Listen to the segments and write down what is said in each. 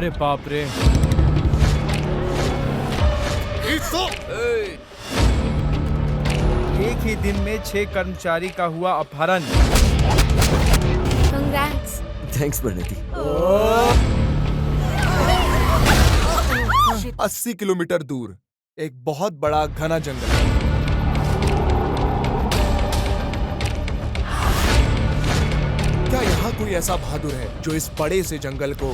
अरे बाप रे। एक ही दिन में 6 कर्मचारी का हुआ अपहरण। Congrats. थैंक्स परिणति। 80 किलोमीटर दूर एक बहुत बड़ा घना जंगल है। क्या यहाँ कोई ऐसा बहादुर है जो इस बड़े से जंगल को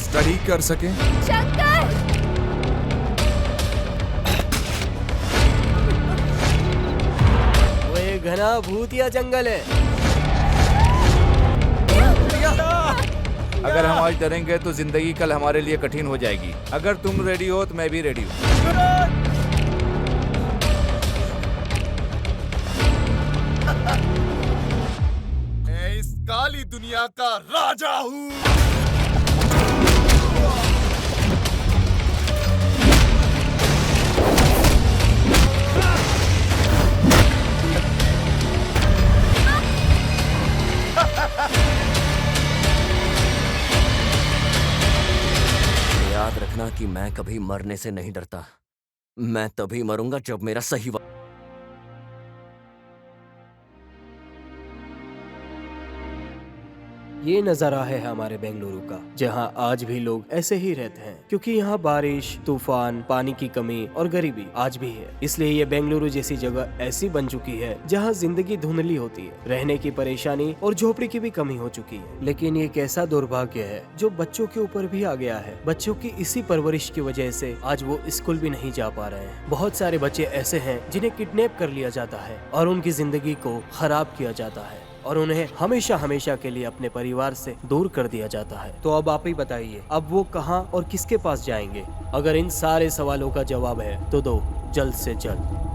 स्टडी कर सके? शंकर! वो ये घना भूतिया जंगल है। अगर हम आज डरेंगे तो जिंदगी कल हमारे लिए कठिन हो जाएगी। अगर तुम रेडी हो तो मैं भी रेडी हूँ। मैं इस काली दुनिया का राजा हूँ। याद रखना कि मैं कभी मरने से नहीं डरता। मैं तभी मरूंगा जब मेरा सही वक्त। ये नज़ारा है हमारे बेंगलुरु का, जहाँ आज भी लोग ऐसे ही रहते हैं, क्योंकि यहाँ बारिश, तूफान, पानी की कमी और गरीबी आज भी है। इसलिए ये बेंगलुरु जैसी जगह ऐसी बन चुकी है जहाँ जिंदगी धुंधली होती है, रहने की परेशानी और झोपड़ी की भी कमी हो चुकी है। लेकिन ये कैसा दुर्भाग्य है जो बच्चों के ऊपर भी आ गया है। बच्चों की इसी परवरिश की वजह से आज वो स्कूल भी नहीं जा पा रहे हैं। बहुत सारे बच्चे ऐसे हैं जिन्हें किडनैप कर लिया जाता है और उनकी जिंदगी को खराब किया जाता है और उन्हें हमेशा हमेशा के लिए अपने परिवार से दूर कर दिया जाता है। तो अब आप ही बताइए, अब वो कहाँ और किसके पास जाएंगे? अगर इन सारे सवालों का जवाब है तो दो जल्द से जल्द।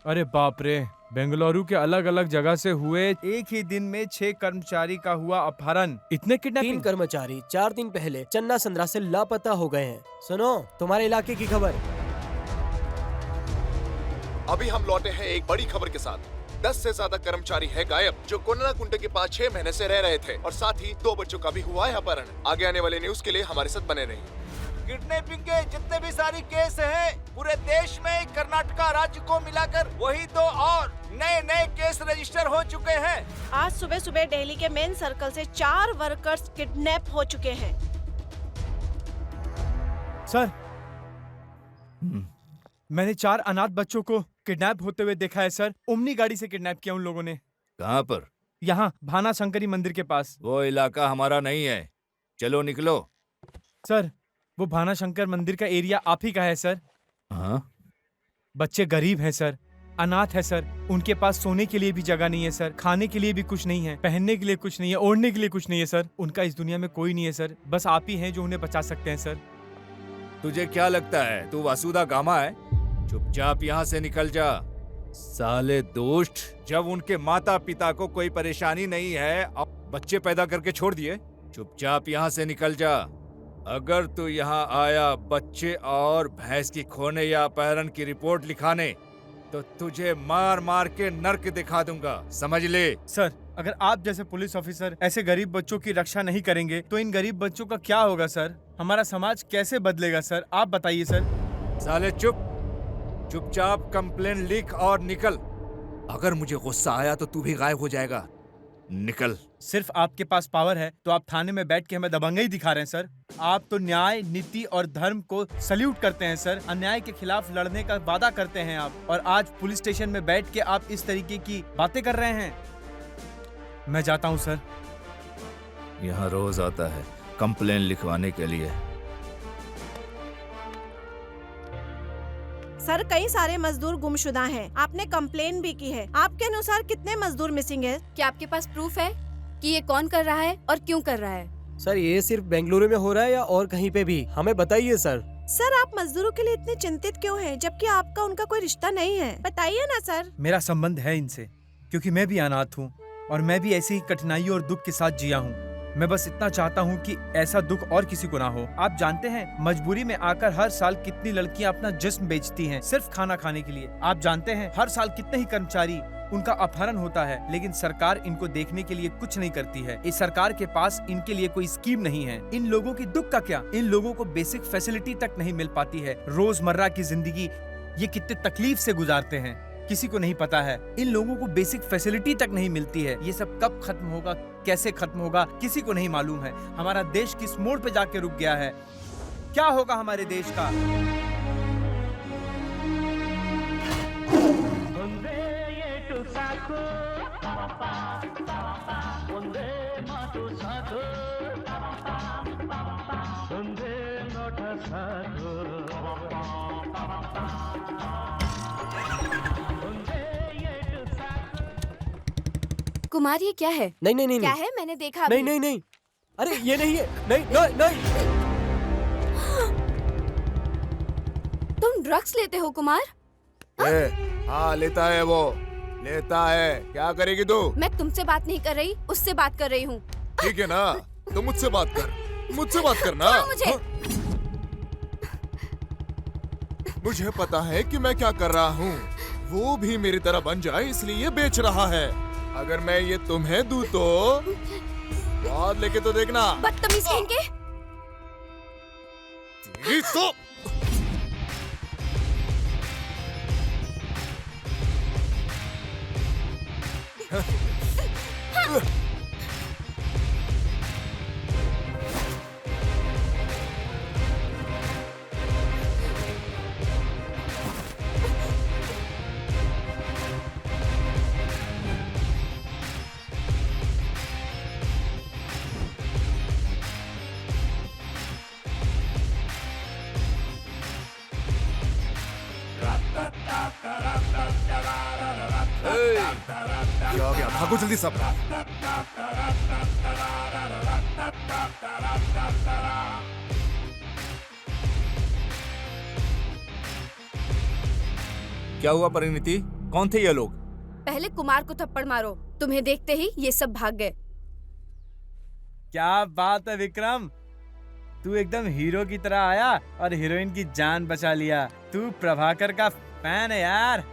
अरे बाप रे। बेंगलुरु के अलग अलग जगह से हुए एक ही दिन में 6 कर्मचारी का हुआ अपहरण। इतने 3 किडनैपिंग। कर्मचारी 4 दिन पहले चन्ना संद्रा से लापता हो गए हैं। सुनो, तुम्हारे इलाके की खबर। अभी हम लौटे हैं एक बड़ी खबर के साथ। 10 से ज्यादा कर्मचारी है गायब जो कोन्नाकुंटे के पास 6 महीने से रह रहे थे और साथ ही 2 बच्चों का भी हुआ है अपहरण। आगे आने वाले न्यूज के लिए हमारे साथ बने रहिए। किडनैपिंग के जितने भी सारी केस हैं पूरे देश में कर्नाटका राज्य को मिलाकर वही 2 और नए केस रजिस्टर हो चुके हैं। आज सुबह सुबह दिल्ली के मेन सर्कल से 4 वर्कर्स किडनैप हो चुके हैं। सर, मैंने 4 अनाथ बच्चों को किडनैप होते हुए देखा है सर। ओमनी गाड़ी से किडनैप किया उन लोगों ने। कहाँ पर? यहाँ भाना शंकरी मंदिर के पास। वो इलाका हमारा नहीं है, चलो निकलो। सर, वो भाना शंकर मंदिर का एरिया आप ही का है सर। हाँ? बच्चे गरीब हैं सर, अनाथ है सर। उनके पास सोने के लिए भी जगह नहीं है सर, खाने के लिए भी कुछ नहीं है, पहनने के लिए कुछ नहीं है, ओढ़ने के लिए कुछ नहीं है सर। उनका इस दुनिया में कोई नहीं है सर, बस आप ही हैं जो उन्हें बचा सकते हैं सर। तुझे क्या लगता है तू वासुदा गामा है? चुपचाप यहाँ से निकल जा। साले दोस्त, जब उनके माता पिता को कोई परेशानी नहीं है अब बच्चे पैदा करके छोड़ दिए। चुपचाप यहाँ से निकल जा। अगर तू यहाँ आया बच्चे और भैंस की खोने या अपहरण की रिपोर्ट लिखाने तो तुझे मार मार के नर्क दिखा दूंगा, समझ ले। सर, अगर आप जैसे पुलिस ऑफिसर ऐसे गरीब बच्चों की रक्षा नहीं करेंगे तो इन गरीब बच्चों का क्या होगा सर? हमारा समाज कैसे बदलेगा सर? आप बताइए सर। साले चुपचाप कंप्लेन लिख और निकल। अगर मुझे गुस्सा आया तो तू भी गायब हो जाएगा। निकल। सिर्फ आपके पास पावर है तो आप थाने में बैठ के हमें दबंगई दिखा रहे हैं सर। आप तो न्याय, नीति और धर्म को सल्यूट करते हैं सर। अन्याय के खिलाफ लड़ने का वादा करते हैं आप, और आज पुलिस स्टेशन में बैठ के आप इस तरीके की बातें कर रहे हैं। मैं जाता हूं सर। यहाँ रोज आता है कंप्लेन लिखवाने के लिए। सर, कई सारे मजदूर गुमशुदा हैं। आपने कंप्लेन भी की है। आपके अनुसार कितने मजदूर मिसिंग है? क्या आपके पास प्रूफ है कि ये कौन कर रहा है और क्यों कर रहा है? सर, ये सिर्फ बेंगलुरु में हो रहा है या और कहीं पे भी? हमें बताइए सर। सर, आप मजदूरों के लिए इतने चिंतित क्यों हैं, जबकि आपका उनका कोई रिश्ता नहीं है? बताइए ना सर। मेरा संबंध है इनसे, क्योंकि मैं भी अनाथ हूँ और मैं भी ऐसी ही कठिनाइयों और दुख के साथ जिया हूँ। मैं बस इतना चाहता हूँ कि ऐसा दुख और किसी को ना हो। आप जानते हैं मजबूरी में आकर हर साल कितनी लड़कियां अपना जिस्म बेचती हैं सिर्फ खाना खाने के लिए। आप जानते हैं हर साल कितने ही कर्मचारी उनका अपहरण होता है, लेकिन सरकार इनको देखने के लिए कुछ नहीं करती है। इस सरकार के पास इनके लिए कोई स्कीम नहीं है। इन लोगों की दुख का क्या? इन लोगों को बेसिक फैसिलिटी तक नहीं मिल पाती है। रोजमर्रा की जिंदगी ये कितने तकलीफ से गुजारते हैं, किसी को नहीं पता है। इन लोगों को बेसिक फैसिलिटी तक नहीं मिलती है। ये सब कब खत्म होगा, कैसे खत्म होगा, किसी को नहीं मालूम है। हमारा देश किस मोड़ पे जाके रुक गया है? क्या होगा हमारे देश का? कुमार, ये क्या है? नहीं नहीं नहीं क्या नहीं है? मैंने देखा नहीं अभी। नहीं नहीं, अरे ये नहीं है। नहीं नहीं नहीं। तुम ड्रग्स लेते हो कुमार? हाँ, लेता है वो, लेता है। क्या करेगी तू? मैं तुमसे बात नहीं कर रही, उससे बात कर रही हूँ। ठीक है ना, तो मुझसे बात कर, मुझसे बात करना। छोड़ो मुझे। मुझे पता है कि मैं क्या कर रहा हूँ। वो भी मेरी तरह बन जाए इसलिए बेच रहा है। अगर मैं ये तुम्हें दूं तो बाद लेके तो देखना। बदतमीज कहीं के। तेरी तो क्या हो गया? भागो जल्दी सब। क्या हुआ परिणीति? कौन थे ये लोग? पहले कुमार को थप्पड़ मारो। तुम्हें देखते ही ये सब भाग गए। क्या बात है विक्रम, तू एकदम हीरो की तरह आया और हीरोइन की जान बचा लिया। तू प्रभाकर का फैन है यार।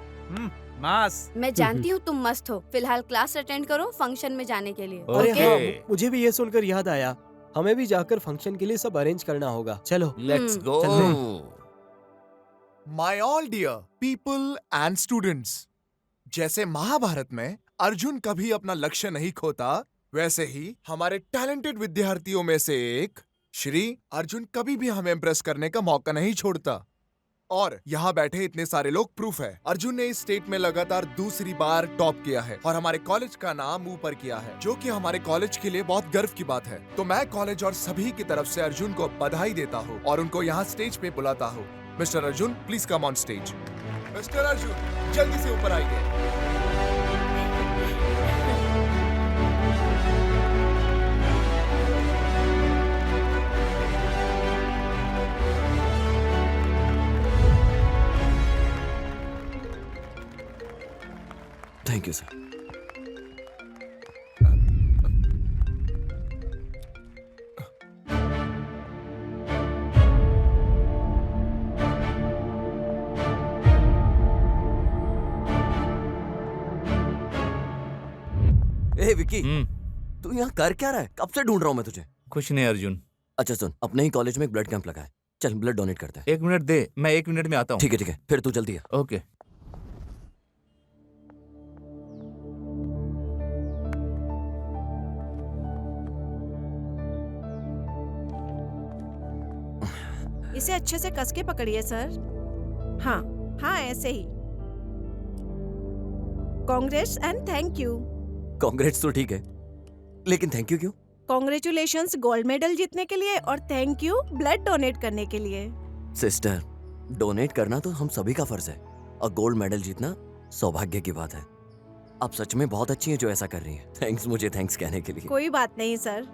मास। मैं जानती हूँ तुम मस्त हो। फिलहाल क्लास अटेंड करो फंक्शन में जाने के लिए। अरे ओके। हाँ, मुझे भी ये सुनकर याद आया, हमें भी जाकर फंक्शन के लिए सब अरेंज करना होगा। चलो। Let's go. My all dear people and students, जैसे महाभारत में अर्जुन कभी अपना लक्ष्य नहीं खोता, वैसे ही हमारे टैलेंटेड विद्यार्थियों में से एक श्री अर्जुन कभी भी हमें इम्प्रेस करने का मौका नहीं छोड़ता। और यहाँ बैठे इतने सारे लोग प्रूफ है। अर्जुन ने इस स्टेट में लगातार दूसरी बार टॉप किया है और हमारे कॉलेज का नाम ऊपर किया है, जो कि हमारे कॉलेज के लिए बहुत गर्व की बात है। तो मैं कॉलेज और सभी की तरफ से अर्जुन को बधाई देता हूँ और उनको यहाँ स्टेज पे बुलाता हूँ। Mister Arjun, please come on stage. Mister Arjun, जल्दी से ऊपर आइए। Thank you sir. ए विकी, हम्म, तू यहाँ कर क्या रहा है? कब से ढूंढ रहा हूँ मैं तुझे। कुछ नहीं अर्जुन। अच्छा सुन, अपने ही कॉलेज में एक ब्लड कैंप लगा है, चल ब्लड डोनेट करते हैं। 1 मिनट दे, मैं 1 मिनट में आता हूँ। ठीक है, फिर तू जल्दी आ। ओके। इसे अच्छे से कस के पकड़िए सर। हाँ हाँ, ऐसे ही। Congrats and thank you. Congrats तो ठीक है, लेकिन थैंक यू क्यों? कांग्रेचुलेशंस गोल्ड मेडल जीतने के लिए और थैंक यू ब्लड डोनेट करने के लिए। सिस्टर, डोनेट करना तो हम सभी का फर्ज है, और गोल्ड मेडल जीतना सौभाग्य की बात है। आप सच में बहुत अच्छी हैं जो ऐसा कर रही हैं। थैंक्स मुझे थैंक्स कहने के लिए। कोई बात नहीं सर।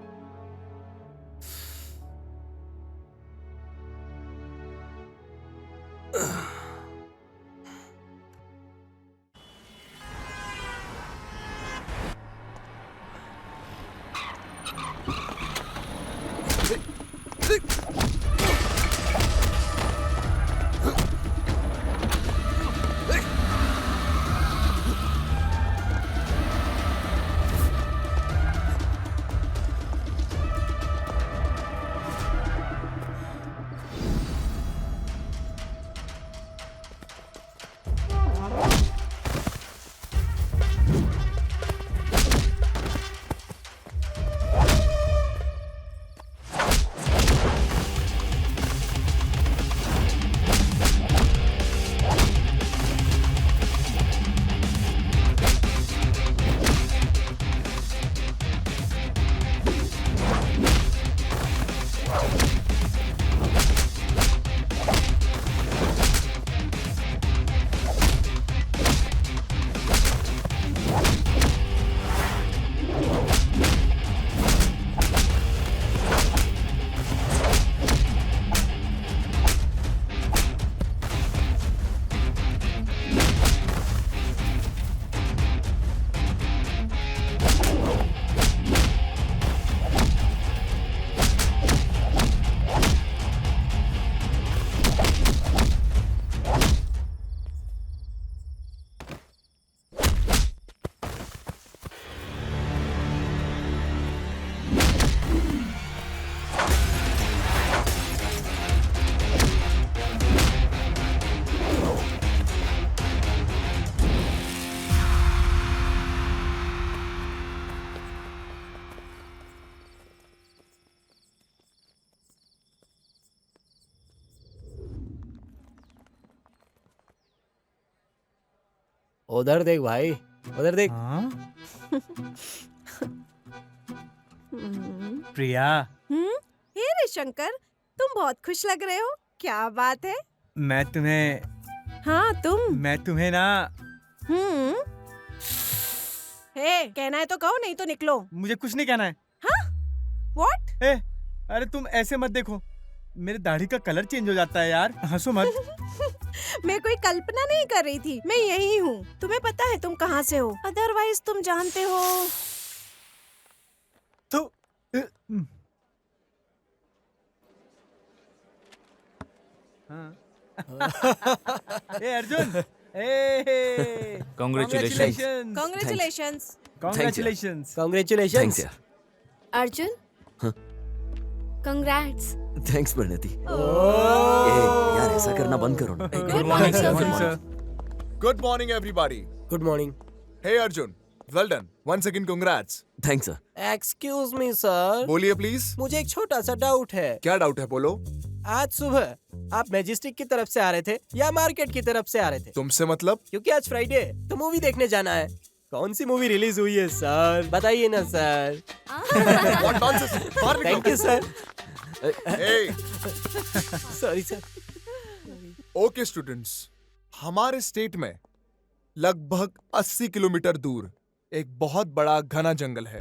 उधर देख भाई, उधर देख। हाँ? हम्म, प्रिया, हे रे शंकर, तुम बहुत खुश लग रहे हो। क्या बात है? मैं तुम्हें हाँ तुम। ना हे, कहना है तो कहो, नहीं तो निकलो। मुझे कुछ नहीं कहना है। व्हाट? ए, अरे तुम ऐसे मत देखो, मेरे दाढ़ी का कलर चेंज हो जाता है यार। हंसो मत। मैं कोई कल्पना नहीं कर रही थी, मैं यही हूँ। तुम्हें पता है तुम कहाँ से हो? अदरवाइज तुम जानते हो। तो हाँ। ए अर्जुन, ए Congratulations. Congratulations. Congratulations. Congratulation. Thanks यार। अर्जुन, हाँ? कंग्रेट्स। थैंक्स परिणति। यार ऐसा करना बंद करो ना। Good morning, sir. Morning, sir. Good morning, everybody. Good morning. Hey Arjun, well done. Once again, congrats. Thanks sir. Excuse me sir, बोलिए प्लीज। मुझे एक छोटा सा डाउट है। क्या डाउट है, बोलो। आज सुबह आप मैजेस्टिक की तरफ से आ रहे थे या मार्केट की तरफ से आ रहे थे? तुमसे मतलब? क्योंकि आज फ्राइडे है तो मूवी देखने जाना है। कौन सी मूवी रिलीज हुई है सर, बताइए ना सर। What nonsense? बाहर निकलो। Thank you sir. Hey, sorry sir. Okay students, हमारे स्टेट में लगभग 80 किलोमीटर दूर एक बहुत बड़ा घना जंगल है।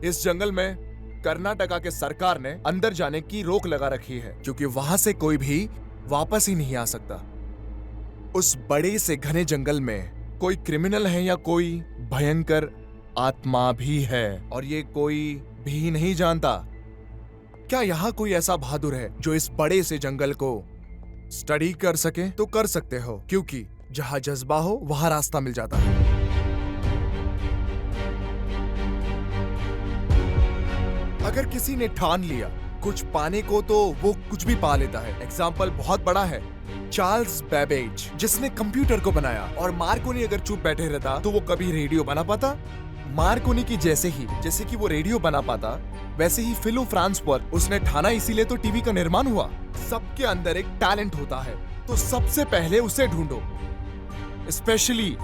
इस जंगल में कर्नाटका के सरकार ने अंदर जाने की रोक लगा रखी है, क्योंकि वहां से कोई भी वापस ही नहीं आ सकता। उस बड़े से घने जंगल में कोई क्रिमिनल है या कोई भयंकर आत्मा भी है, और ये कोई भी नहीं जानता। क्या यहाँ कोई ऐसा बहादुर है जो इस बड़े से जंगल को स्टडी कर सके? तो कर सकते हो, क्योंकि जहां जज्बा हो वहां रास्ता मिल जाता है। अगर किसी ने ठान लिया कुछ पाने को तो वो कुछ भी पा लेता है। एग्जाम्पल बहुत बड़ा है, चार्ल्स बेबेज जिसने कंप्यूटर को बनाया, और मार्कोनी अगर चुप बैठे रहता तो वो कभी रेडियो बना पाता? मार्कोनी की जैसे कि वो रेडियो बना पाता, वैसे ही फिलो फ्रांसवर्थ उसने ठाना, इसीलिए तो टीवी का निर्माण हुआ। सबके अंदर एक टैलेंट होता है, तो सबसे पहले उसे ढूंढो। स्पेशली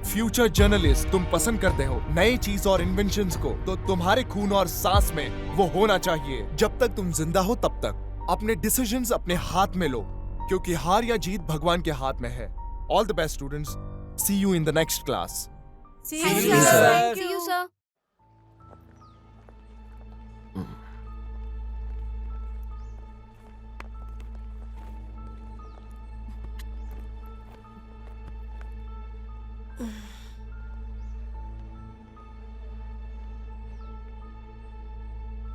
फ्यूचर जर्नलिस्ट, तुम पसंद करते हो नई चीज और इन्वेंशंस को, तो तुम्हारे खून और सांस में वो होना चाहिए। जब तक तुम जिंदा हो तब तक अपने डिसीजंस अपने हाथ में लो, क्योंकि हार या जीत भगवान के हाथ में है। All the best students, see you in the next class. See Thank you, you, sir. sir. Thank See you, you. sir.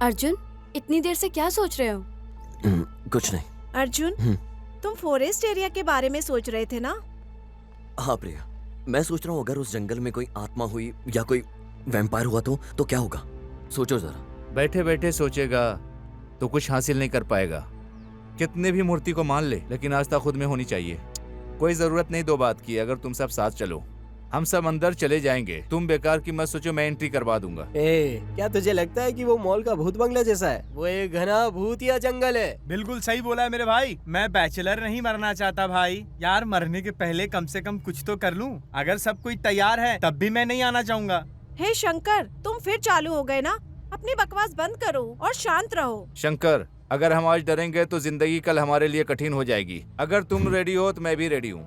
Arjun, इतनी देर से क्या सोच रहे हो? कुछ नहीं। अर्जुन, तुम फॉरेस्ट एरिया के बारे में सोच रहे थे ना? हाँ प्रिया, मैं सोच रहा हूँ अगर उस जंगल में कोई आत्मा हुई या कोई वैम्पायर हुआ तो क्या होगा? सोचो जरा। बैठे बैठे सोचेगा तो कुछ हासिल नहीं कर पाएगा। कितने भी मूर्ति को मान ले, लेकिन आस्था खुद में होनी चाहिए। कोई जरूरत नहीं दो बात की, अगर तुम सब साथ चलो हम सब अंदर चले जाएंगे। तुम बेकार की मत सोचो, मैं एंट्री करवा दूंगा। क्या तुझे लगता है कि वो मॉल का भूत बंगला जैसा है? वो एक घना भूतिया जंगल है। बिल्कुल सही बोला है मेरे भाई। मैं बैचलर नहीं मरना चाहता भाई। यार मरने के पहले कम से कम कुछ तो कर लूं। अगर सब कोई तैयार है तब भी मैं नहीं आना चाहूंगा। हे शंकर, तुम फिर चालू हो गए ना? अपनी बकवास बंद करो और शांत रहो। शंकर, अगर हम आज डरेंगे तो जिंदगी कल हमारे लिए कठिन हो जाएगी। अगर तुम रेडी हो तो मैं भी रेडी हूँ।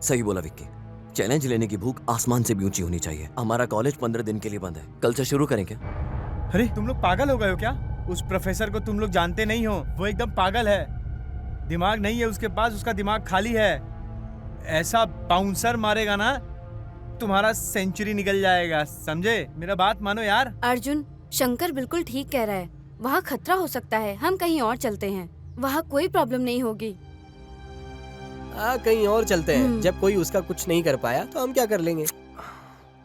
सही बोला विक्की, चैलेंज लेने की भूख आसमान से भी ऊंची होनी चाहिए। हमारा कॉलेज 15 दिन के लिए बंद है, कल से शुरू करें क्या? अरे तुम लोग पागल हो गए हो क्या? उस प्रोफेसर को तुम लोग जानते नहीं हो, वो एकदम पागल है। दिमाग नहीं है उसके पास, उसका दिमाग खाली है। ऐसा बाउंसर मारेगा ना तुम्हारा सेंचुरी निकल जाएगा, समझे? मेरा बात मानो यार। अर्जुन, शंकर बिल्कुल ठीक कह रहा है। वहाँ खतरा हो सकता है, हम कहीं और चलते हैं। वहाँ कोई प्रॉब्लम नहीं होगी। कहीं और चलते हैं। जब कोई उसका कुछ नहीं कर पाया तो हम क्या कर लेंगे?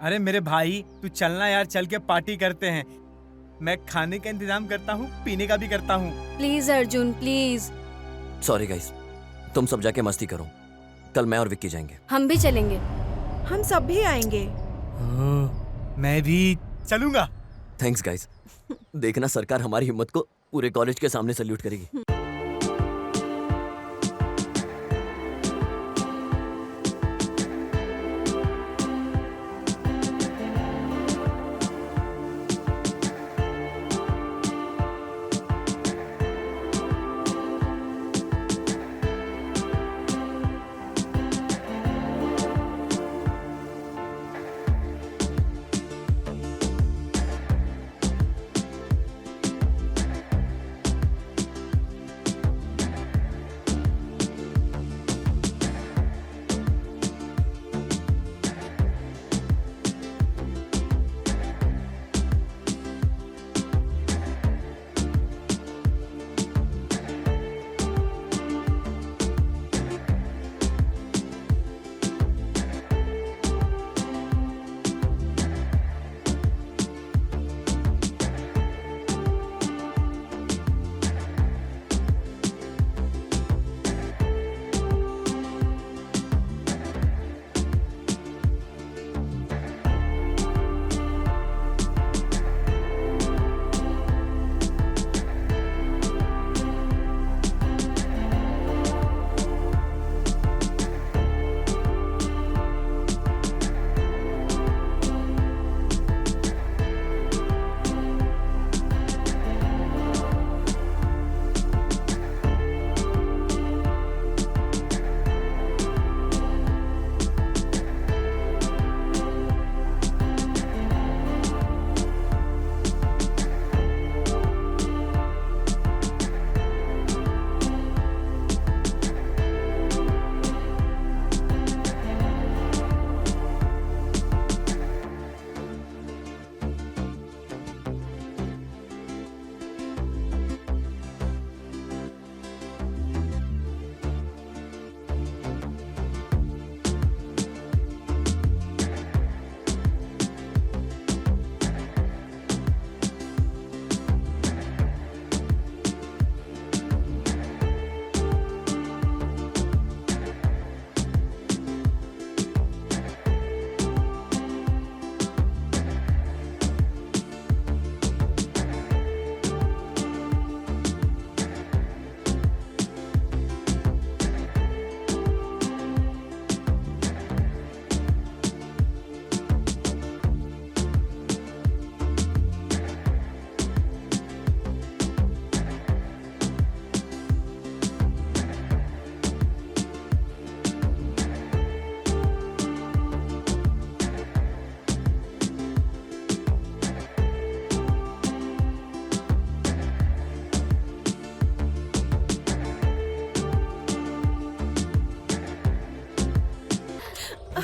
अरे मेरे भाई तू चलना यार, चल के पार्टी करते हैं। मैं खाने का इंतजाम करता हूँ, पीने का भी करता हूँ। Please Arjun, please. Sorry guys, तुम सब जाके मस्ती करो, कल मैं और विक्की जाएंगे। हम भी चलेंगे। हम सब भी आएंगे। मैं भी चलूंगा। Thanks guys. देखना सरकार हमारी हिम्मत को पूरे कॉलेज के सामने सल्यूट करेगी।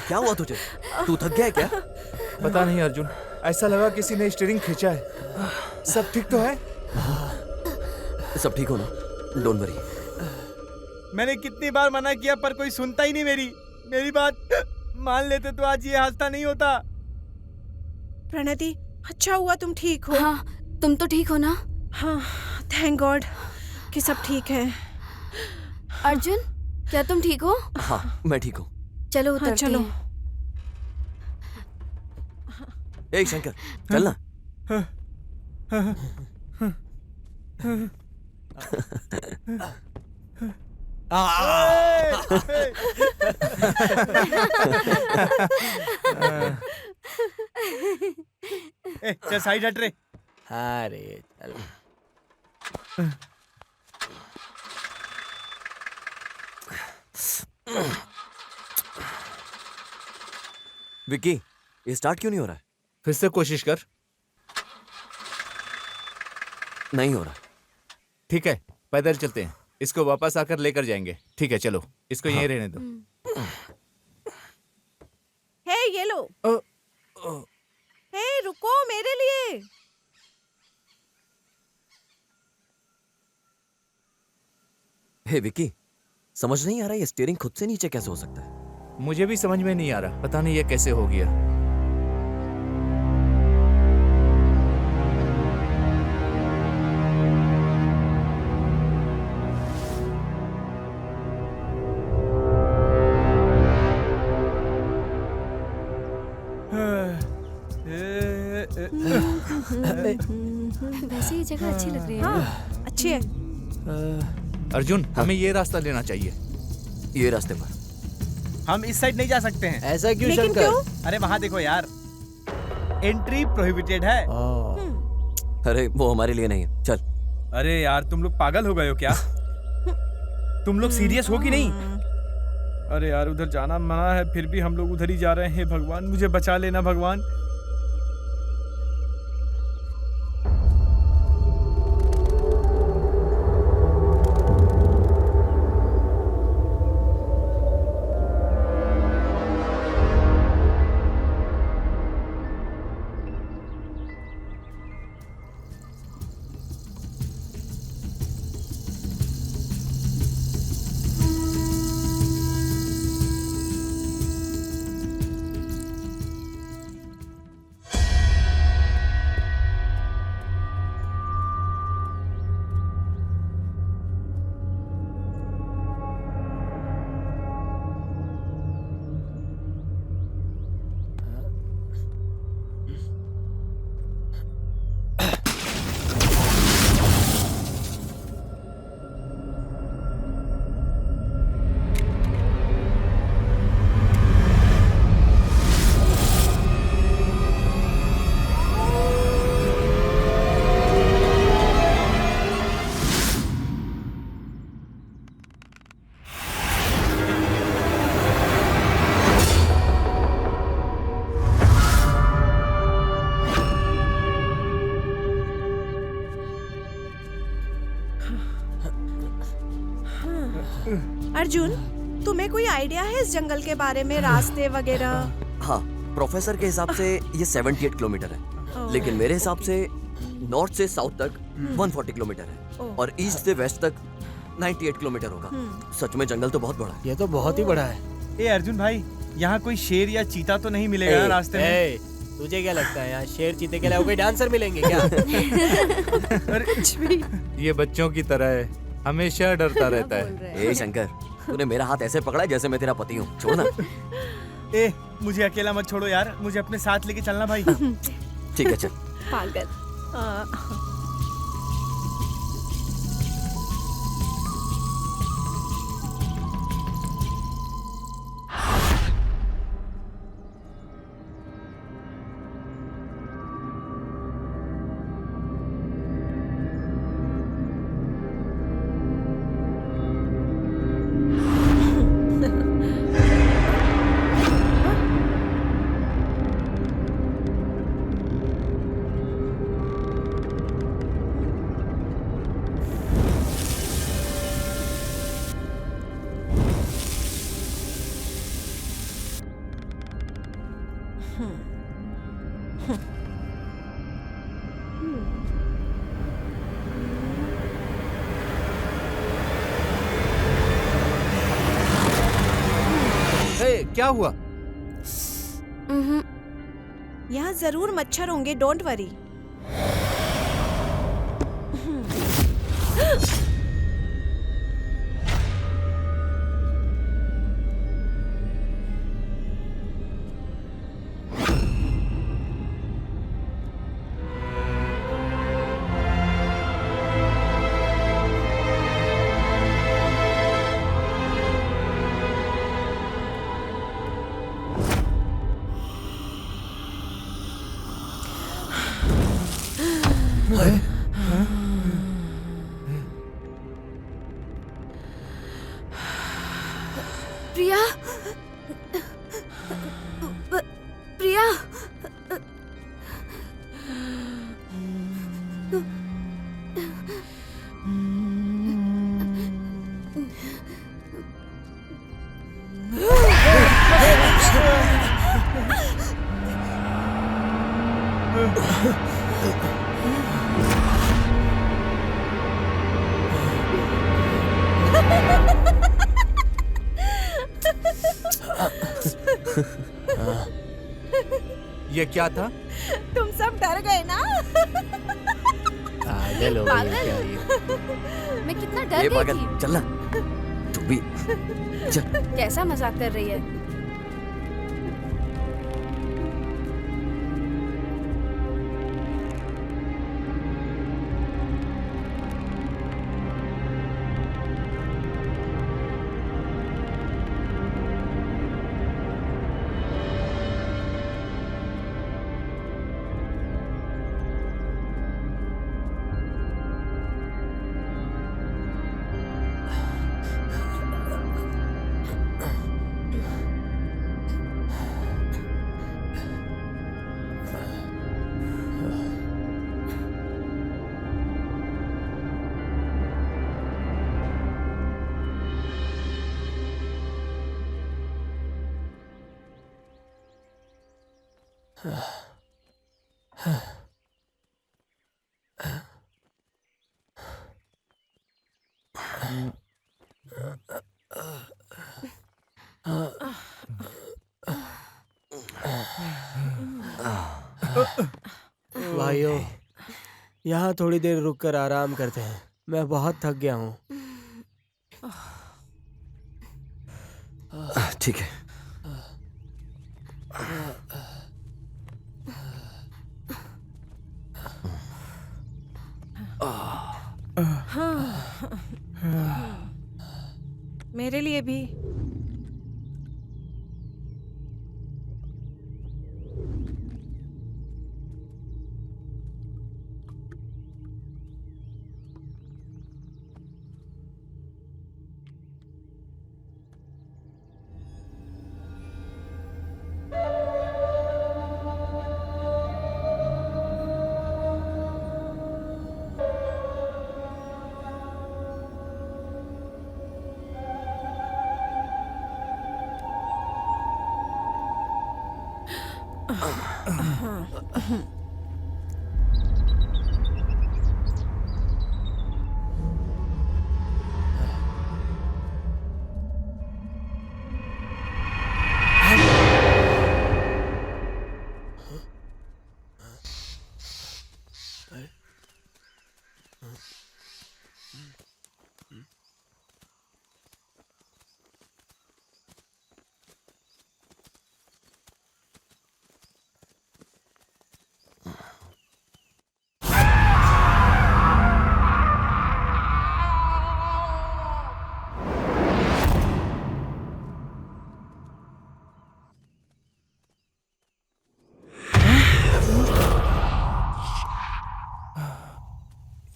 क्या हुआ तुझे? तू थक गया है क्या? पता नहीं अर्जुन, ऐसा लगा किसी ने स्टीयरिंग खींचा है। सब ठीक तो है? सब ठीक हो ना? Don't worry. मैंने कितनी बार मना किया पर कोई सुनता ही नहीं मेरी बात मान लेते तो आज ये हादसा नहीं होता। प्रणति, अच्छा हुआ तुम ठीक हो। हाँ, तुम तो ठीक हो ना? हाँ, थैंक गॉड कि सब ठीक है। अर्जुन, क्या तुम ठीक हो? हाँ, मैं ठीक हूँ। चलो हाँ, उतरते चलो। हैं। ए शंकर, चल ना। चल साइड हट रे। अरे चल। विक्की, ये स्टार्ट क्यों नहीं हो रहा है? फिर से कोशिश कर। नहीं हो रहा। ठीक है, पैदल चलते हैं। इसको वापस आकर लेकर जाएंगे। ठीक है, चलो इसको यहीं रहने दो। हे, ये लो। हे, रुको मेरे लिए। हे विक्की, समझ नहीं आ रहा ये स्टीयरिंग खुद से नीचे कैसे हो सकता है? मुझे भी समझ में नहीं आ रहा, पता नहीं ये कैसे हो गया। वैसे ये जगह अच्छी लग रही है। हाँ, अच्छी है। अर्जुन, हमें ये रास्ता लेना चाहिए। ये रास्ते पर हम इस साइड नहीं जा सकते हैं। ऐसा क्यों लेकिन शंकर? क्यों? अरे वहाँ देखो यार, एंट्री प्रोहिबिटेड है। अरे वो हमारे लिए नहीं है। चल। अरे यार तुम लोग पागल हो गए हो क्या? तुम लोग सीरियस हो कि नहीं? अरे यार उधर जाना मना है, फिर भी हम लोग उधर ही जा रहे हैं। भगवान मुझे बचा लेना भगवान। अर्जुन, तुम्हें कोई आइडिया है इस जंगल के बारे में, रास्ते वगैरह? हाँ, प्रोफेसर के हिसाब से ये 78 किलोमीटर है, लेकिन मेरे हिसाब से नॉर्थ से साउथ तक 140 किलोमीटर है और ईस्ट से वेस्ट तक 98 किलोमीटर होगा। सच में जंगल तो बहुत बड़ा है। ये तो बहुत ही बड़ा है। ए अर्जुन भाई, यहाँ कोई शेर या चीता तो नहीं मिलेगा रास्ते में? तुझे क्या लगता है यहाँ शेर चीते के अलावा कोई डांसर मिलेंगे क्या? ये बच्चों की तरह है, हमेशा डरता रहता है। ए शंकर, तूने मेरा हाथ ऐसे पकड़ा है जैसे मैं तेरा पति हूँ। छोड़ ना। ए मुझे अकेला मत छोड़ो यार, मुझे अपने साथ लेके चलना भाई। ठीक है, चल। पागल। हे, क्या हुआ? यहाँ जरूर मच्छर होंगे, डोंट वरी। प्रिया, प्रिया, ये क्या था? तुम सब डर गए ना? पागल हो गई है क्या ये? मैं कितना डर ये गई पागल, थी। चल ना। तू भी चल। कैसा मजाक कर रही है? भाइयों, यहाँ थोड़ी देर रुककर आराम करते हैं। मैं बहुत थक गया हूँ। ठीक है। मेरे लिए भी।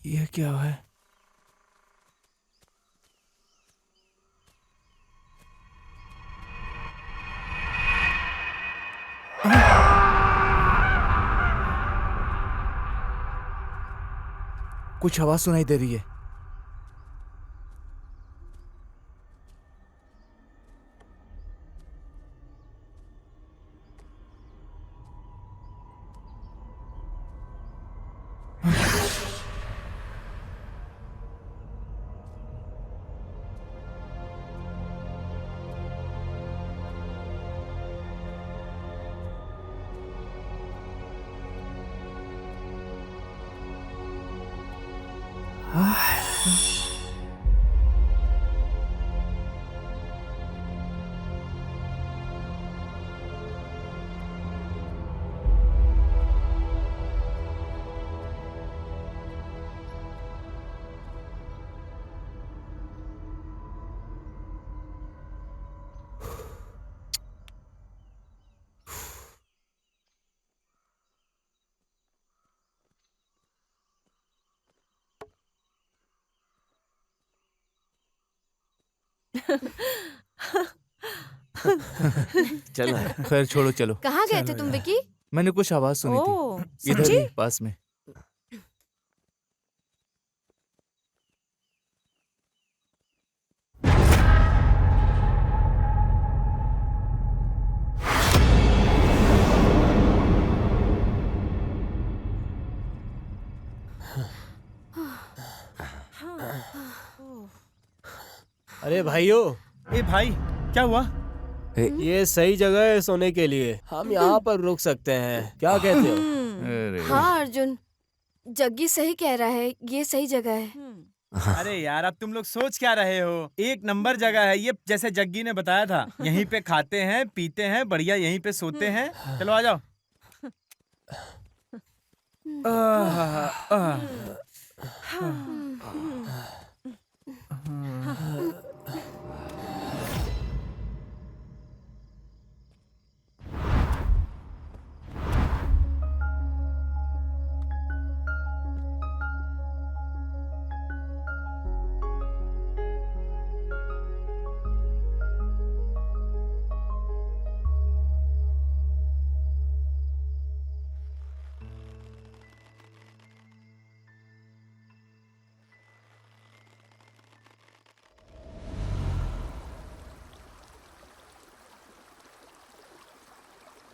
ये क्या है? कुछ आवाज सुनाई दे रही है। चलो खैर छोड़ो, चलो। कहाँ गए थे तुम विकी? मैंने कुछ आवाज सुनी ओह, थी इधर सच्ची? ही पास में। अरे भाइयों, ए भाई, क्या हुआ? ये सही जगह है सोने के लिए। हम यहाँ पर रुक सकते हैं, क्या कहते हो? अरे हाँ अर्जुन, जग्गी सही कह रहा है, ये सही जगह है। अरे यार, अब तुम लोग सोच क्या रहे हो? एक नंबर जगह है ये, जैसे जग्गी ने बताया था। यहीं पे खाते हैं, पीते हैं, बढ़िया यहीं पे सोते हैं। चलो आ जाओ।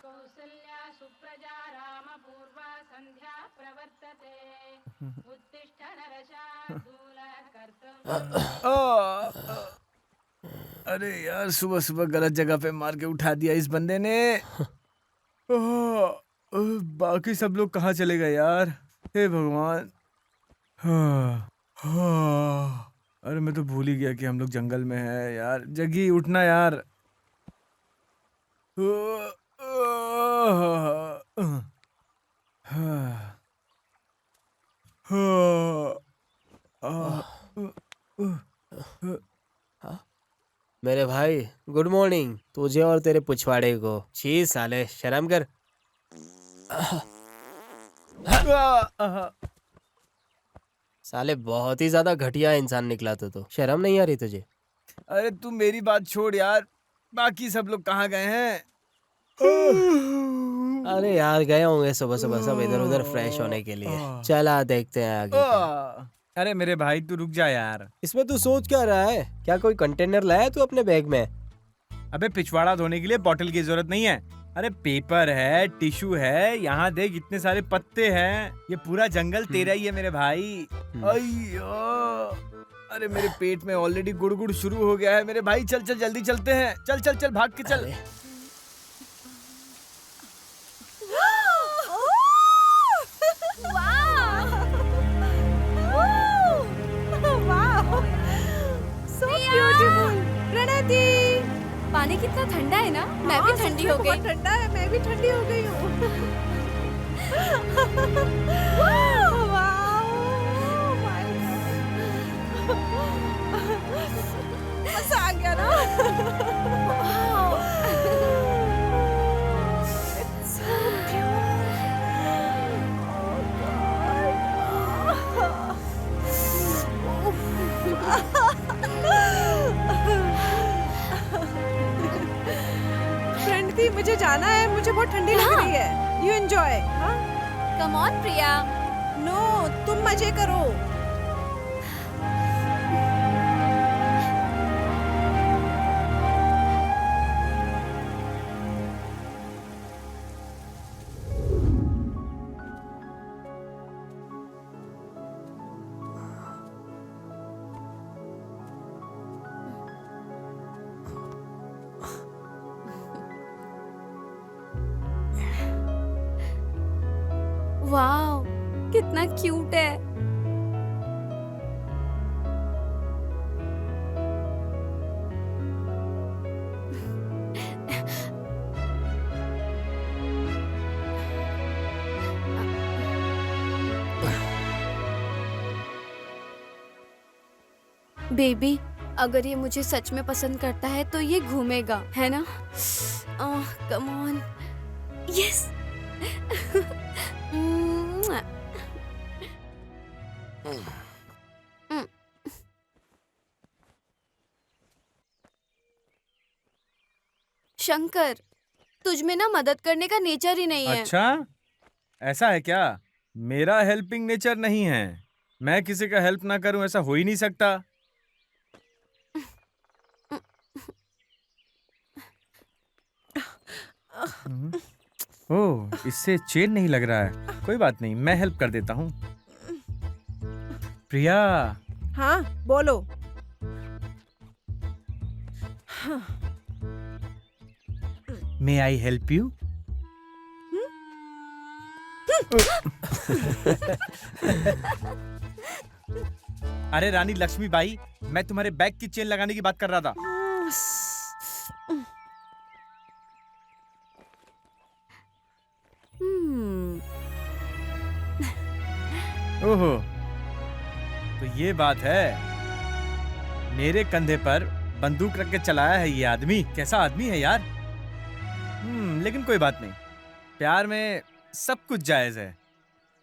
कौसल्या सुप्रजा रामपूर्वा संध्या प्रवर्तते उत्तिष्ठ नरशार्दूल कर्तव्यम्। अरे यार, सुबह सुबह गलत जगह पे मार के उठा दिया इस बंदे ने। बाकी सब लोग कहाँ चले गए यार? हे भगवान। अरे मैं तो भूल ही गया कि हम लोग जंगल में हैं यार। जग्गी उठना यार। मेरे भाई, गुड मॉर्निंग तुझे और तेरे पिछवाड़े को। छी साले, शर्म कर। साले बहुत ही ज्यादा घटिया इंसान निकला तो शर्म नहीं आ रही तुझे? अरे तू मेरी बात छोड़ यार, बाकी सब लोग कहाँ गए हैं? अरे यार, गए होंगे सुबह सुबह सब इधर उधर फ्रेश होने के लिए। चला देखते हैं आगे क्या। अरे मेरे भाई तू रुक जा यार। इसमें तू सोच क्या रहा है? क्या कोई कंटेनर लाया तू अपने बैग में? अबे पिछवाड़ा धोने के लिए बॉटल की जरूरत नहीं है। अरे पेपर है, टिश्यू है, यहाँ देख इतने सारे पत्ते हैं। ये पूरा जंगल तेरा ही है मेरे भाई। अय्यो, अरे मेरे पेट में ऑलरेडी गुड़गुड़ शुरू हो गया है मेरे भाई। चल चल जल्दी चलते हैं। चल चल चल भाग के चल। प्रणति, पानी कितना ठंडा है ना। मैं भी ठंडी हो गई। ठंडा है, मैं भी ठंडी हो गई हूँ। मजा आ गया ना। प्रणति, मुझे जाना है, मुझे बहुत ठंडी लग रही है। You enjoy. Come on Priya. No, तुम मजे करो। वाओ, कितना क्यूट है। बेबी, अगर ये मुझे सच में पसंद करता है तो ये घूमेगा, है ना? Come on, yes. शंकर, तुझ में ना मदद करने का नेचर ही नहीं है। अच्छा, ऐसा है क्या? मेरा हेल्पिंग नेचर नहीं है। मैं किसी का हेल्प ना करूं, ऐसा हो ही नहीं सकता। ओह, इससे चेन नहीं लग रहा है। कोई बात नहीं, मैं हेल्प कर देता हूँ। प्रिया, हाँ बोलो। मे आई हेल्प यू? अरे रानी लक्ष्मीबाई, मैं तुम्हारे बैग की चेन लगाने की बात कर रहा था। ओहो, तो ये बात है। मेरे कंधे पर बंदूक रख के चलाया है ये आदमी। कैसा आदमी है यार। लेकिन कोई बात नहीं, प्यार में सब कुछ जायज है।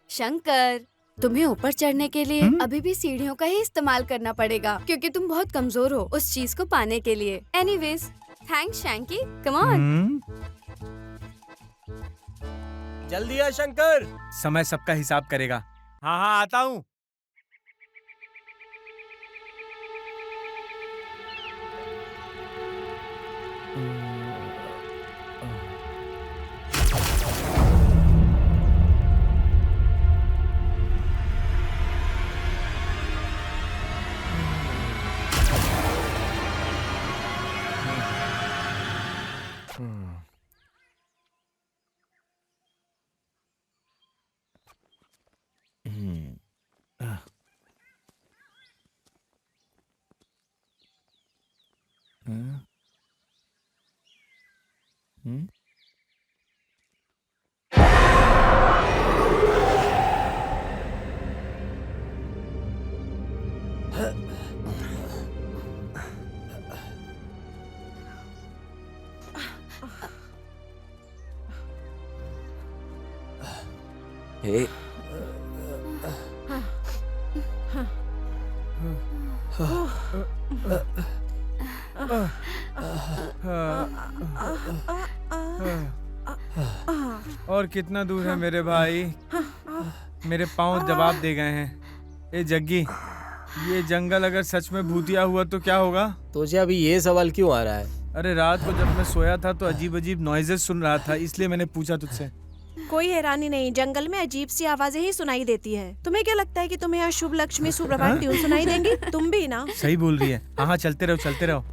शंकर, तुम्हें ऊपर चढ़ने के लिए अभी भी सीढ़ियों का ही इस्तेमाल करना पड़ेगा, क्योंकि तुम बहुत कमजोर हो उस चीज को पाने के लिए। Anyways, thanks Shanky, come on. जल्दी आ शंकर। समय सबका हिसाब करेगा। हाँ हाँ, आता हूँ। हे, और कितना दूर है मेरे भाई? मेरे पाँव जवाब दे गए हैं। ए जग्गी, ये जंगल अगर सच में भूतिया हुआ तो क्या होगा? तुझे अभी ये सवाल क्यों आ रहा है? अरे रात को जब मैं सोया था तो अजीब अजीब नॉइजेस सुन रहा था, इसलिए मैंने पूछा तुझसे। कोई हैरानी नहीं, जंगल में अजीब सी आवाजें ही सुनाई देती है। तुम्हें क्या लगता है कि तुम्हें यहाँ शुभ लक्ष्मी सुप्रभात ट्यून सुनाई देंगी? तुम भी ना। सही बोल रही है। हाँ हाँ, चलते रहो चलते रहो।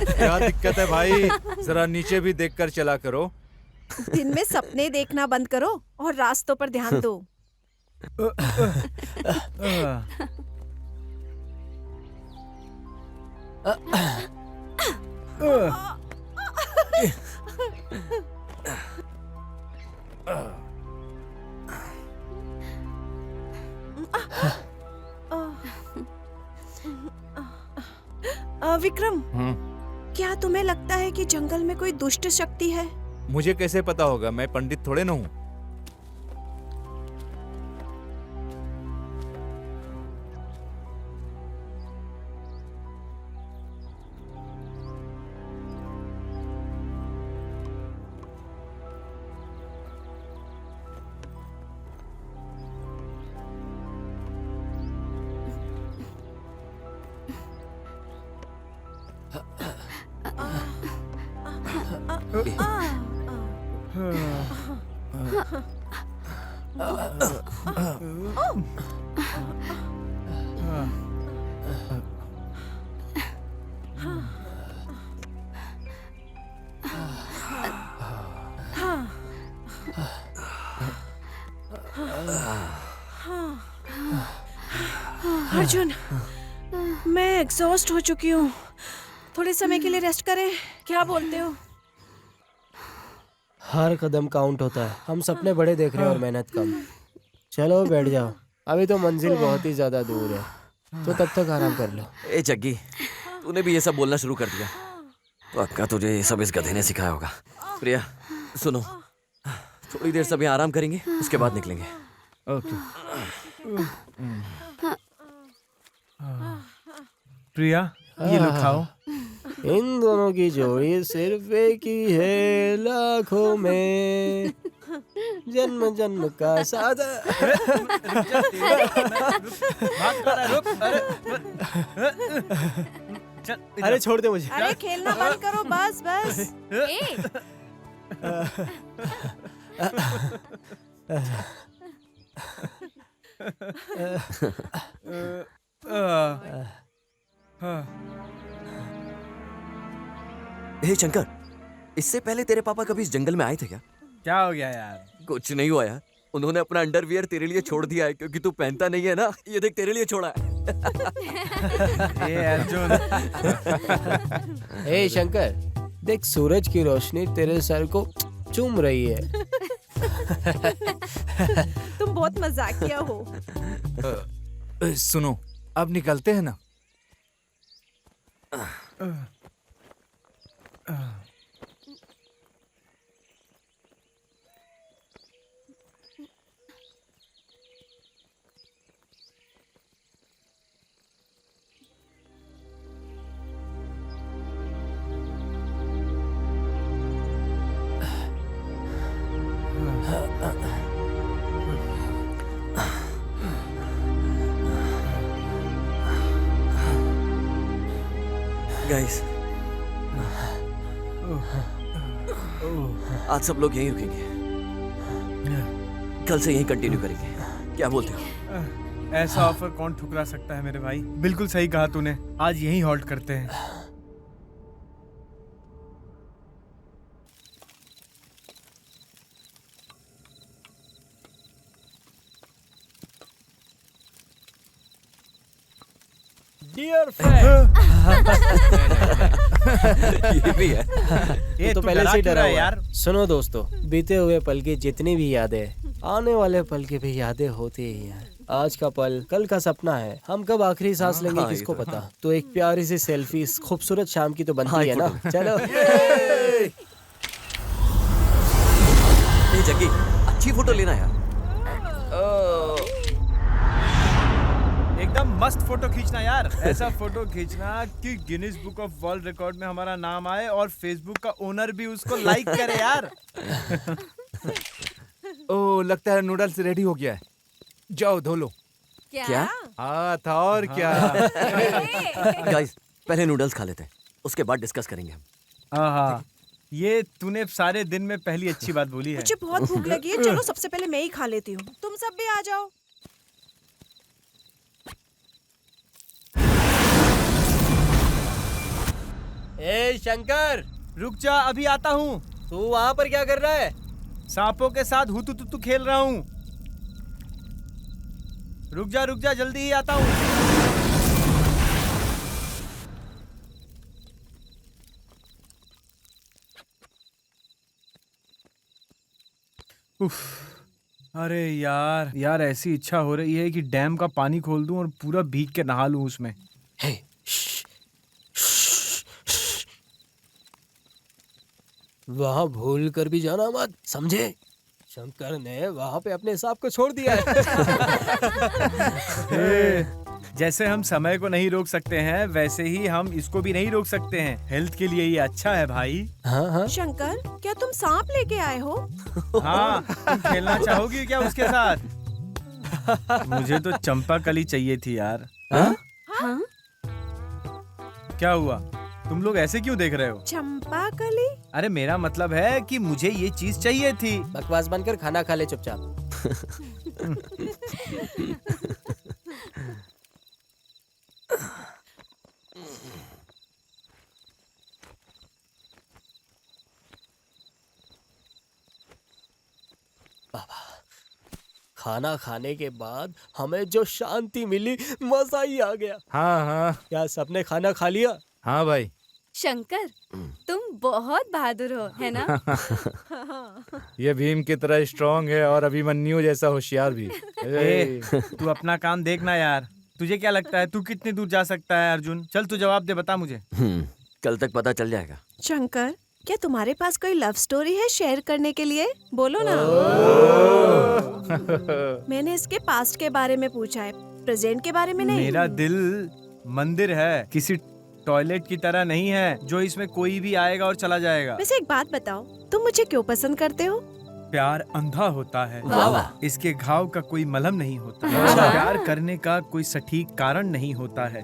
क्या दिक्कत है भाई? जरा नीचे भी देखकर चला करो। दिन में सपने देखना बंद करो और रास्तों पर ध्यान दो। विक्रम, क्या तुम्हें लगता है कि जंगल में कोई दुष्ट शक्ति है? मुझे कैसे पता होगा, मैं पंडित थोड़े ना हूँ। अर्जुन, मैं एग्जॉस्ट हो चुकी हूँ। थोड़े समय के लिए रेस्ट करें, क्या बोलते हो? हर कदम काउंट होता है। हम सपने बड़े देख रहे हैं और मेहनत कम। चलो बैठ जाओ, अभी तो मंजिल बहुत ही ज्यादा दूर है, तो तब तक आराम कर लो। ए जग्गी, तूने भी ये सब बोलना शुरू कर दिया। पक्का तुझे ये सब इस गधे ने सिखाया होगा। प्रिया सुनो, थोड़ी देर सब यहाँ आराम करेंगे, उसके बाद निकलेंगे। ओके। प्रिया, ये लो खाओ। इन दोनों की जोड़ी सिर्फ एक ही है लाखों में, जन्म जन्म का साथ। अरे छोड़ दे मुझे। अरे खेलना बंद करो, बस बस। हे शंकर, इससे पहले तेरे पापा कभी इस जंगल में आए थे क्या? क्या हो गया यार? कुछ नहीं हुआ यार, उन्होंने अपना अंडरवियर तेरे लिए छोड़ दिया है क्योंकि तू पहनता नहीं है ना। ये देख, तेरे लिए छोड़ा है। ए अर्जुन। ए शंकर, देख सूरज की रोशनी तेरे सर को चूम रही है। तुम बहुत मजाकिया हो। सुनो, अब निकलते हैं ना? गाइस, आज सब लोग यहीं रुकेंगे, कल से यहीं कंटिन्यू करेंगे। क्या बोलते हो? ऐसा ऑफर कौन ठुकरा सकता है मेरे भाई? बिल्कुल सही कहा तूने, आज यहीं हॉल्ट करते हैं। Dear friend. ये भी है। ये तो पहले से ही डरा हुआ यार। सुनो दोस्तों, बीते हुए पल की जितनी भी यादें, आने वाले पल की भी यादें होती ही हैं। आज का पल कल का सपना है। हम कब आखिरी सांस लेंगे हाँ, किसको ये तो पता। तो एक प्यारी सी सेल्फी इस खूबसूरत शाम की तो बनती हाँ, है ना। चलो। ए जग्गी, अच्छी फोटो लेना यार। एकदम मस्त फोटो खींचना यार। ऐसा फोटो खींचना कि Guinness book of world record में हमारा नाम आए और फेसबुक का ओनर भी उसको लाइक करे यार। ओह, लगता है नूडल्स रेडी हो गया है। जाओ धो लो। क्या? हाँ था और क्या। गाइस, पहले नूडल्स खा लेते हैं, उसके बाद डिस्कस करेंगे हम। हाँ, ये तूने सारे दिन में पहली अच्छी बात बोली है। मुझे बहुत भूख लगी है, चलो सबसे पहले मैं ही खा लेती हूँ, तुम सब भी आ जाओ। ए शंकर, रुक जा, अभी आता हूँ। तू वहाँ पर क्या कर रहा है? सांपों के साथ हुतुतुतु खेल रहा हूँ। रुक जा, जल्दी ही आता हूँ। उफ, अरे यार ऐसी इच्छा हो रही है कि डैम का पानी खोल दूं और पूरा भीग के नहा लूं उसमें। हे, श्श, श्श। वहाँ भूल कर भी जाना मत, समझे? शंकर ने वहाँ पे अपने सांप को छोड़ दिया है। जैसे हम समय को नहीं रोक सकते हैं वैसे ही हम इसको भी नहीं रोक सकते हैं। हेल्थ के लिए ये अच्छा है भाई। हाँ हाँ। शंकर, क्या तुम सांप लेके आए हो? हाँ, तुम खेलना चाहोगी क्या उसके साथ? मुझे तो चंपा कली चाहिए थी यार। हाँ? हाँ? क्या हुआ? तुम लोग ऐसे क्यों देख रहे हो? चंपा कली? अरे मेरा मतलब है कि मुझे ये चीज चाहिए थी। बकवास बनकर खाना खा ले चुपचाप। खाना खाने के बाद हमें जो शांति मिली, मजा ही आ गया। हाँ हाँ क्या सबने खाना खा लिया? हाँ भाई। शंकर, तुम बहुत बहादुर हो, है ना? ये भीम की तरह स्ट्रांग है और अभिमन्यु जैसा होशियार भी। ए, तू अपना काम देखना यार। तुझे क्या लगता है तू कितनी दूर जा सकता है अर्जुन? चल तू जवाब दे, बता मुझे। कल तक पता चल जाएगा। शंकर, क्या तुम्हारे पास कोई लव स्टोरी है शेयर करने के लिए? बोलो ना। मैंने इसके पास्ट के बारे में पूछा है, प्रेजेंट के बारे में नहीं। मेरा दिल मंदिर है, किसी टॉयलेट की तरह नहीं है जो इसमें कोई भी आएगा और चला जाएगा। वैसे एक बात बताओ, तुम मुझे क्यों पसंद करते हो? प्यार अंधा होता है। वाह वाह। इसके घाव का कोई मलहम नहीं होता है। अच्छा। प्यार करने का कोई सटीक कारण नहीं होता है।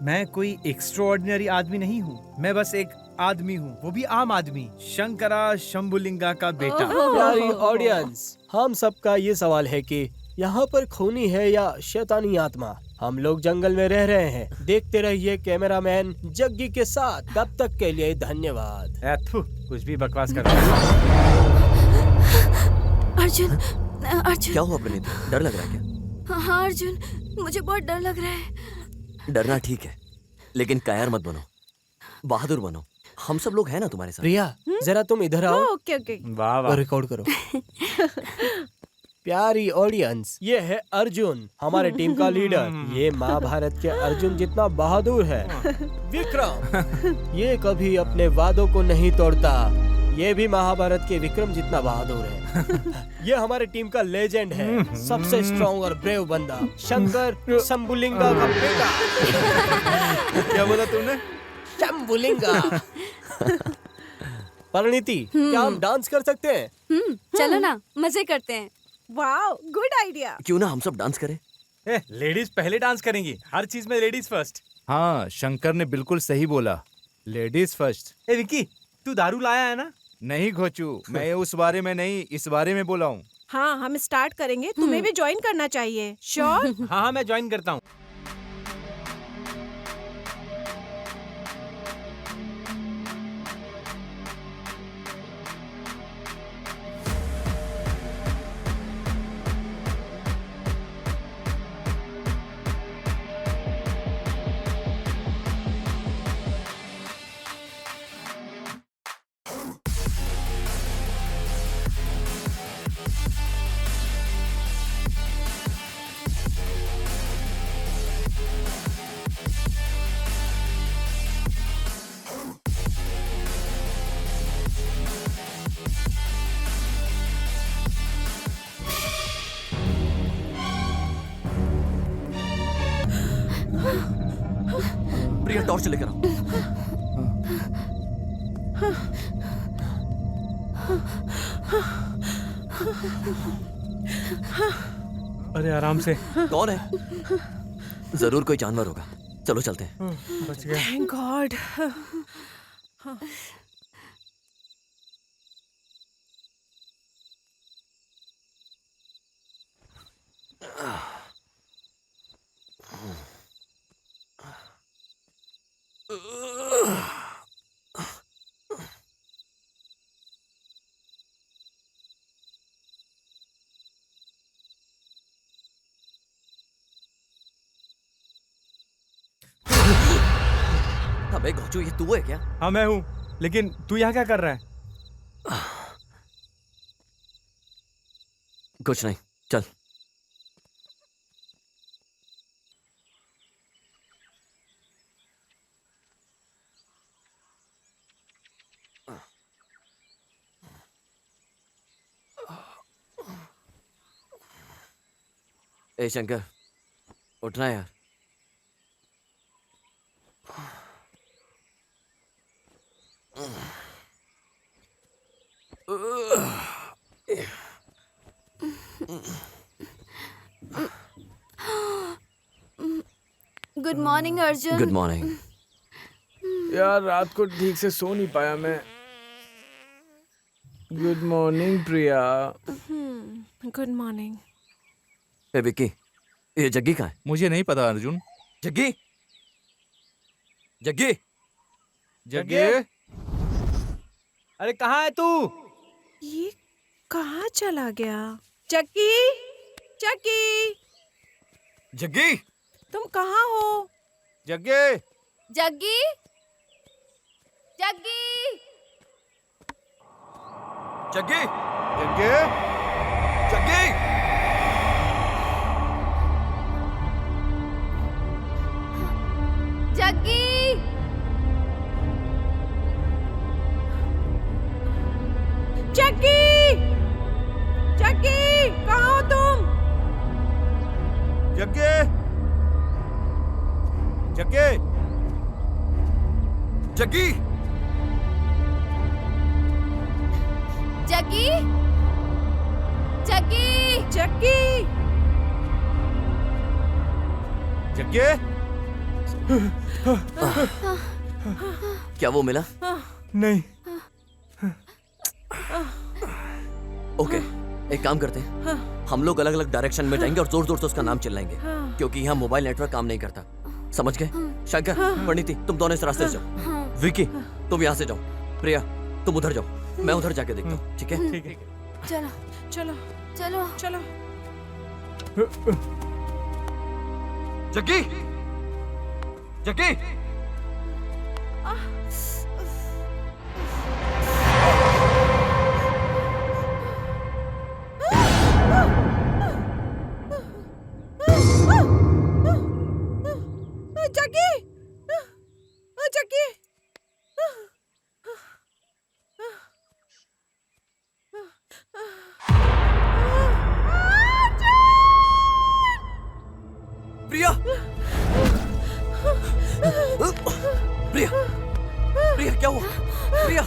मैं कोई एक्स्ट्राऑर्डिनरी आदमी नहीं हूँ, मैं बस एक आदमी हूँ, वो भी आम आदमी, शंकरा शंभुलिंगा का बेटा। प्यारी ऑडियंस, हम सबका ये सवाल है कि यहाँ पर खूनी है या शैतानी आत्मा? हम लोग जंगल में रह रहे हैं। देखते रहिए कैमरामैन जग्गी के साथ। तब तक के लिए धन्यवाद। थू, कुछ भी बकवास कर। अर्जुन, अर्जुन। क्या हुआ प्रणीत? डर लग रहा है क्या? हाँ अर्जुन, मुझे बहुत डर लग रहा है। डरना ठीक है, लेकिन कायर मत बनो, बहादुर बनो। हम सब लोग हैं ना तुम्हारे साथ। प्रिया, जरा तुम इधर आओ ओके ओके। वाह और वाह। रिकॉर्ड करो। प्यारी ऑडियंस, ये है अर्जुन, हमारे टीम का लीडर। ये महाभारत के अर्जुन जितना बहादुर है। विक्रम, ये कभी अपने वादों को नहीं तोड़ता। ये भी महाभारत के विक्रम जितना बहादुर है। ये हमारे टीम का लेजेंड है, सबसे स्ट्रॉन्ग और ब्रेव बंदा, शंकर शंभुलिंगा का बेटा। क्या बोला तूने? शंभुलिंगा। परिणीति, क्या हम डांस कर सकते हैं? चलो ना, मजे करते हैं। Wow, good idea. क्यों ना हम सब डांस करें? लेडीज पहले डांस करेंगी, हर चीज में लेडीज फर्स्ट। हाँ, शंकर ने बिल्कुल सही बोला, लेडीज फर्स्ट। ए विक्की, तू दारू लाया है ना? नहीं घोचू, मैं उस बारे में नहीं, इस बारे में बोला हूँ। हाँ, हम स्टार्ट करेंगे, तुम्हें भी ज्वाइन करना चाहिए। श्योर? हाँ हाँ, मैं ज्वाइन करता हूँ। प्रिया, टॉर्च लेकर आओ। अरे आराम से। कौन है? जरूर कोई जानवर होगा। चलो चलते हैं। बच गया। Thank God. अबे घोचू, ये तू है क्या? हाँ मैं हूँ, लेकिन तू यहाँ क्या कर रहा है? कुछ नहीं, चल। ए शंकर, उठना यार। Good morning Arjun. Good morning. यार रात को ठीक से सो नहीं पाया मैं। Good morning Priya. Good morning. ए विक्की, ये जग्गी कहाँ है? मुझे नहीं पता अर्जुन। जग्गी, जग्गी, जग्गे, अरे कहाँ है तू? ये कहाँ चला गया? चक्की, चक्की, जग्गी, तुम कहाँ हो? जग्गे, जग्गी, जग्गी, जग्गी, जग्गे, जग्गी, जग्गी, चक्की, चक्की, कहाँ हो तुम? जग्गे, जग्गे, जग्गी, जग्गी, जग्गी, चक्की, जग्गे। क्या वो मिला? नहीं। ओके, एक काम करते हैं, हम लोग अलग अलग डायरेक्शन में जाएंगे और जोर जोर से उसका नाम चिल्लाएंगे, क्योंकि यहाँ मोबाइल नेटवर्क काम नहीं करता। समझ गए? शंकर, परिणीति, तुम दोनों इस रास्ते से जाओ। विकी, तुम यहाँ से जाओ। प्रिया, तुम उधर जाओ, मैं उधर जाके देखता हूँ। ठीक है? ठीक है। चलो चलो, चलो चलो। जग्गी, जग्गी, चक्की, चक्की, प्रिया, प्रिया, प्रिया, क्या हुआ? प्रिया,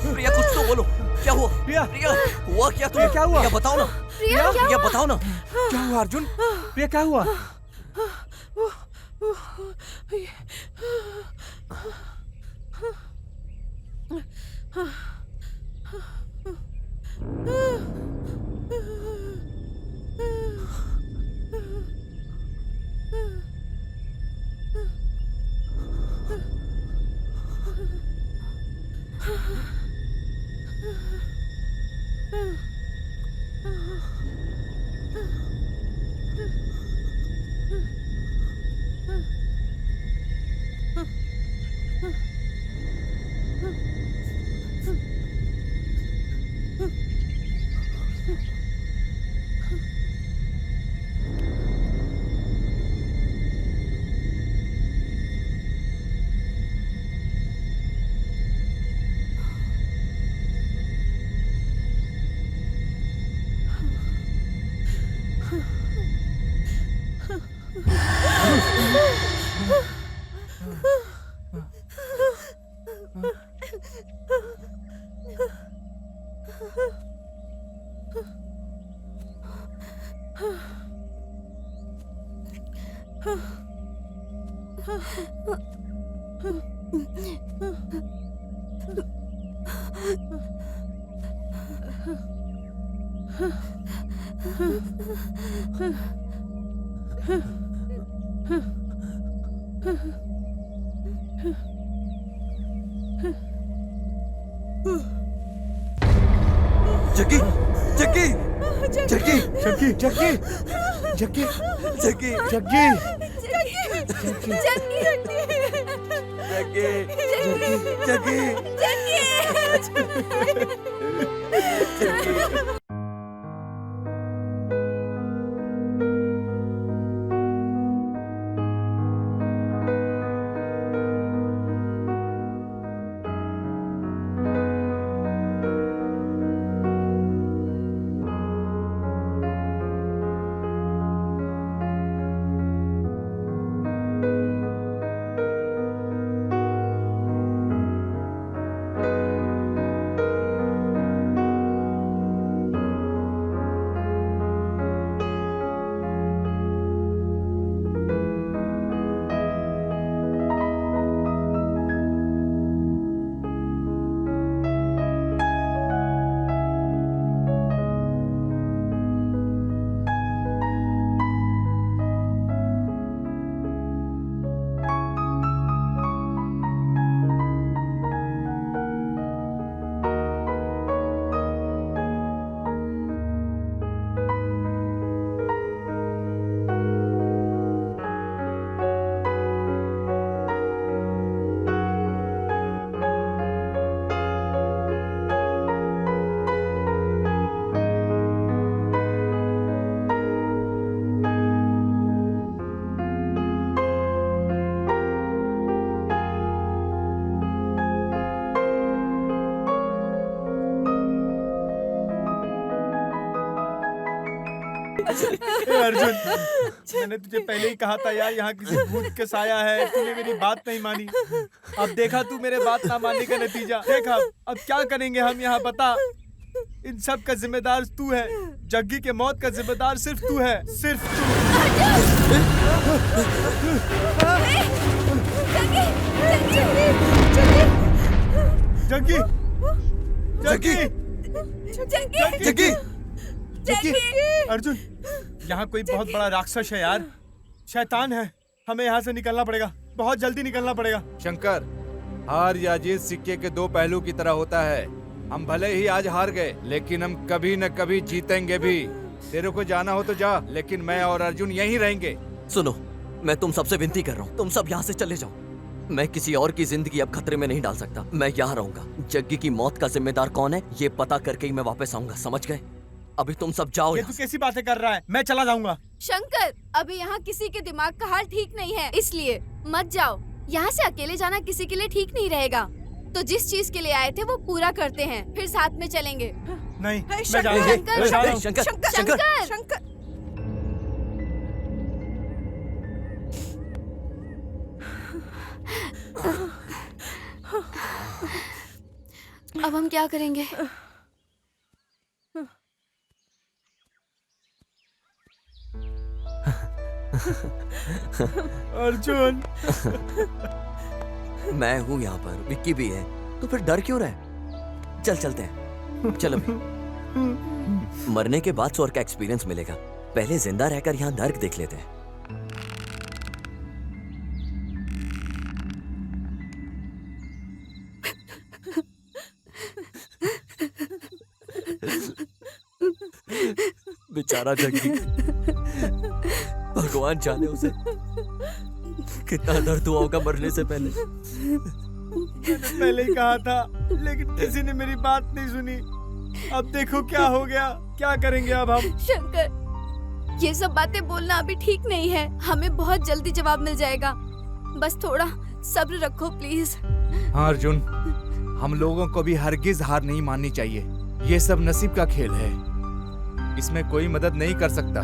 प्रिया, कुछ तो बोलो, क्या हुआ? प्रिया, प्रिया, हुआ क्या तुम्हें? क्या हुआ? प्रिया, बताओ ना। प्रिया, क्या प्रिया, बताओ ना। क्या हुआ अर्जुन? प्रिया क्या हुआ? जग्गी, जग्गी, जग्गी, जग्गी, जग्गी, जग्गी, जग्गी, जग्गी, जग्गी, जग्गी, जग्गी। अर्जुन, मैंने तुझे पहले ही कहा था यार, यहाँ किसी भूत के साया है। तूने मेरी बात नहीं मानी। अब देखा तू मेरे बात ना मानने का नतीजा। देखा अब क्या करेंगे हम यहाँ, बता। इन सब का जिम्मेदार तू है। जग्गी के मौत का जिम्मेदार सिर्फ तू है, सिर्फ तू। जग्गी, जग्गी, जग्गी, जग्गी, अर्जुन, यहाँ कोई बहुत बड़ा राक्षस है यार, शैतान है। हमें यहाँ से निकलना पड़ेगा, बहुत जल्दी निकलना पड़ेगा। शंकर, हार या जीत सिक्के के दो पहलू की तरह होता है। हम भले ही आज हार गए, लेकिन हम कभी न कभी जीतेंगे भी। तेरे को जाना हो तो जा, लेकिन मैं और अर्जुन यहीं रहेंगे। सुनो, मैं तुम सबसे विनती कर रहा हूँ, तुम सब यहाँ से चले जाओ। मैं किसी और की जिंदगी अब खतरे में नहीं डाल सकता। मैं यहाँ रहूंगा। जग्गी की मौत का जिम्मेदार कौन है, ये पता करके ही मैं वापस आऊंगा, समझ गए? अभी तुम सब जाओ। ये तू कैसी बातें कर रहा है? मैं चला जाऊंगा। शंकर, अभी यहाँ किसी के दिमाग का हाल ठीक नहीं है, इसलिए मत जाओ। यहाँ से अकेले जाना किसी के लिए ठीक नहीं रहेगा। तो जिस चीज के लिए आए थे वो पूरा करते हैं, फिर साथ में चलेंगे। नहीं, मैं शंकर, जा रहा हूँ। शंकर, मैं जा रहा हूँ। शंकर, शंकर, शंकर, शंकर, अब हम क्या करेंगे? अर्जुन, मैं हूँ यहाँ पर, विक्की भी है, तो फिर डर क्यों रहे? चल चलते हैं, चलो। मरने के बाद स्वर्ग का एक्सपीरियंस मिलेगा, पहले जिंदा रहकर यहाँ नर्क देख लेते हैं। बेचारा जग्गी, भगवान जाने उसे कितना दर्द हुआ होगा मरने से पहले। मैंने पहले ही कहा था, लेकिन किसी ने मेरी बात नहीं सुनी। अब देखो क्या हो गया। क्या करेंगे अब हम? शंकर, ये सब बातें बोलना अभी ठीक नहीं है। हमें बहुत जल्दी जवाब मिल जाएगा, बस थोड़ा सब्र रखो प्लीज। हाँ अर्जुन, हम लोगों को भी हरगिज हार नहीं माननी चाहिए। ये सब नसीब का खेल है, इसमें कोई मदद नहीं कर सकता।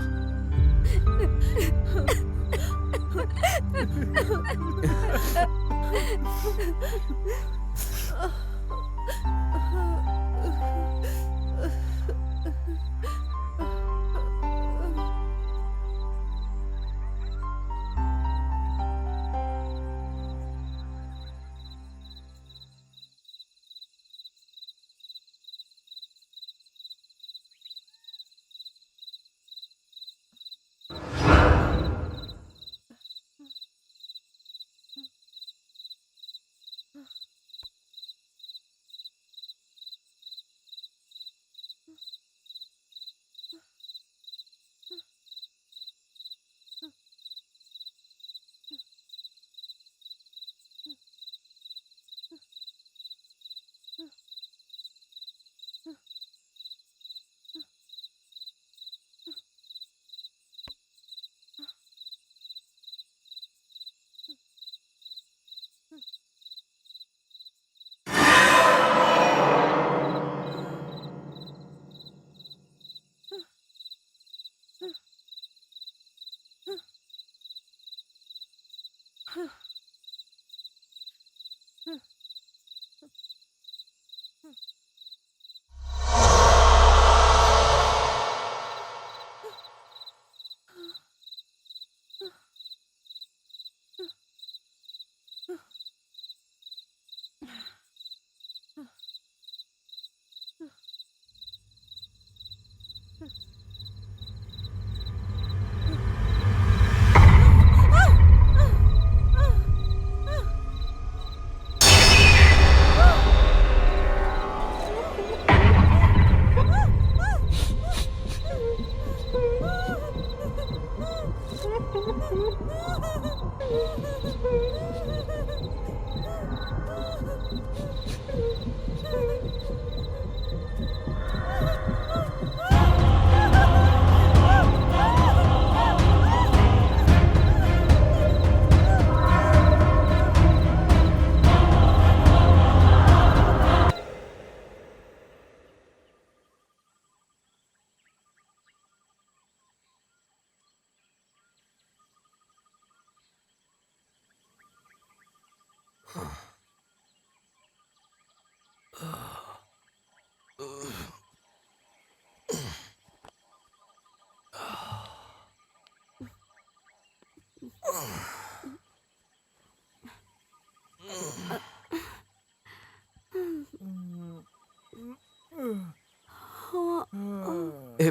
ए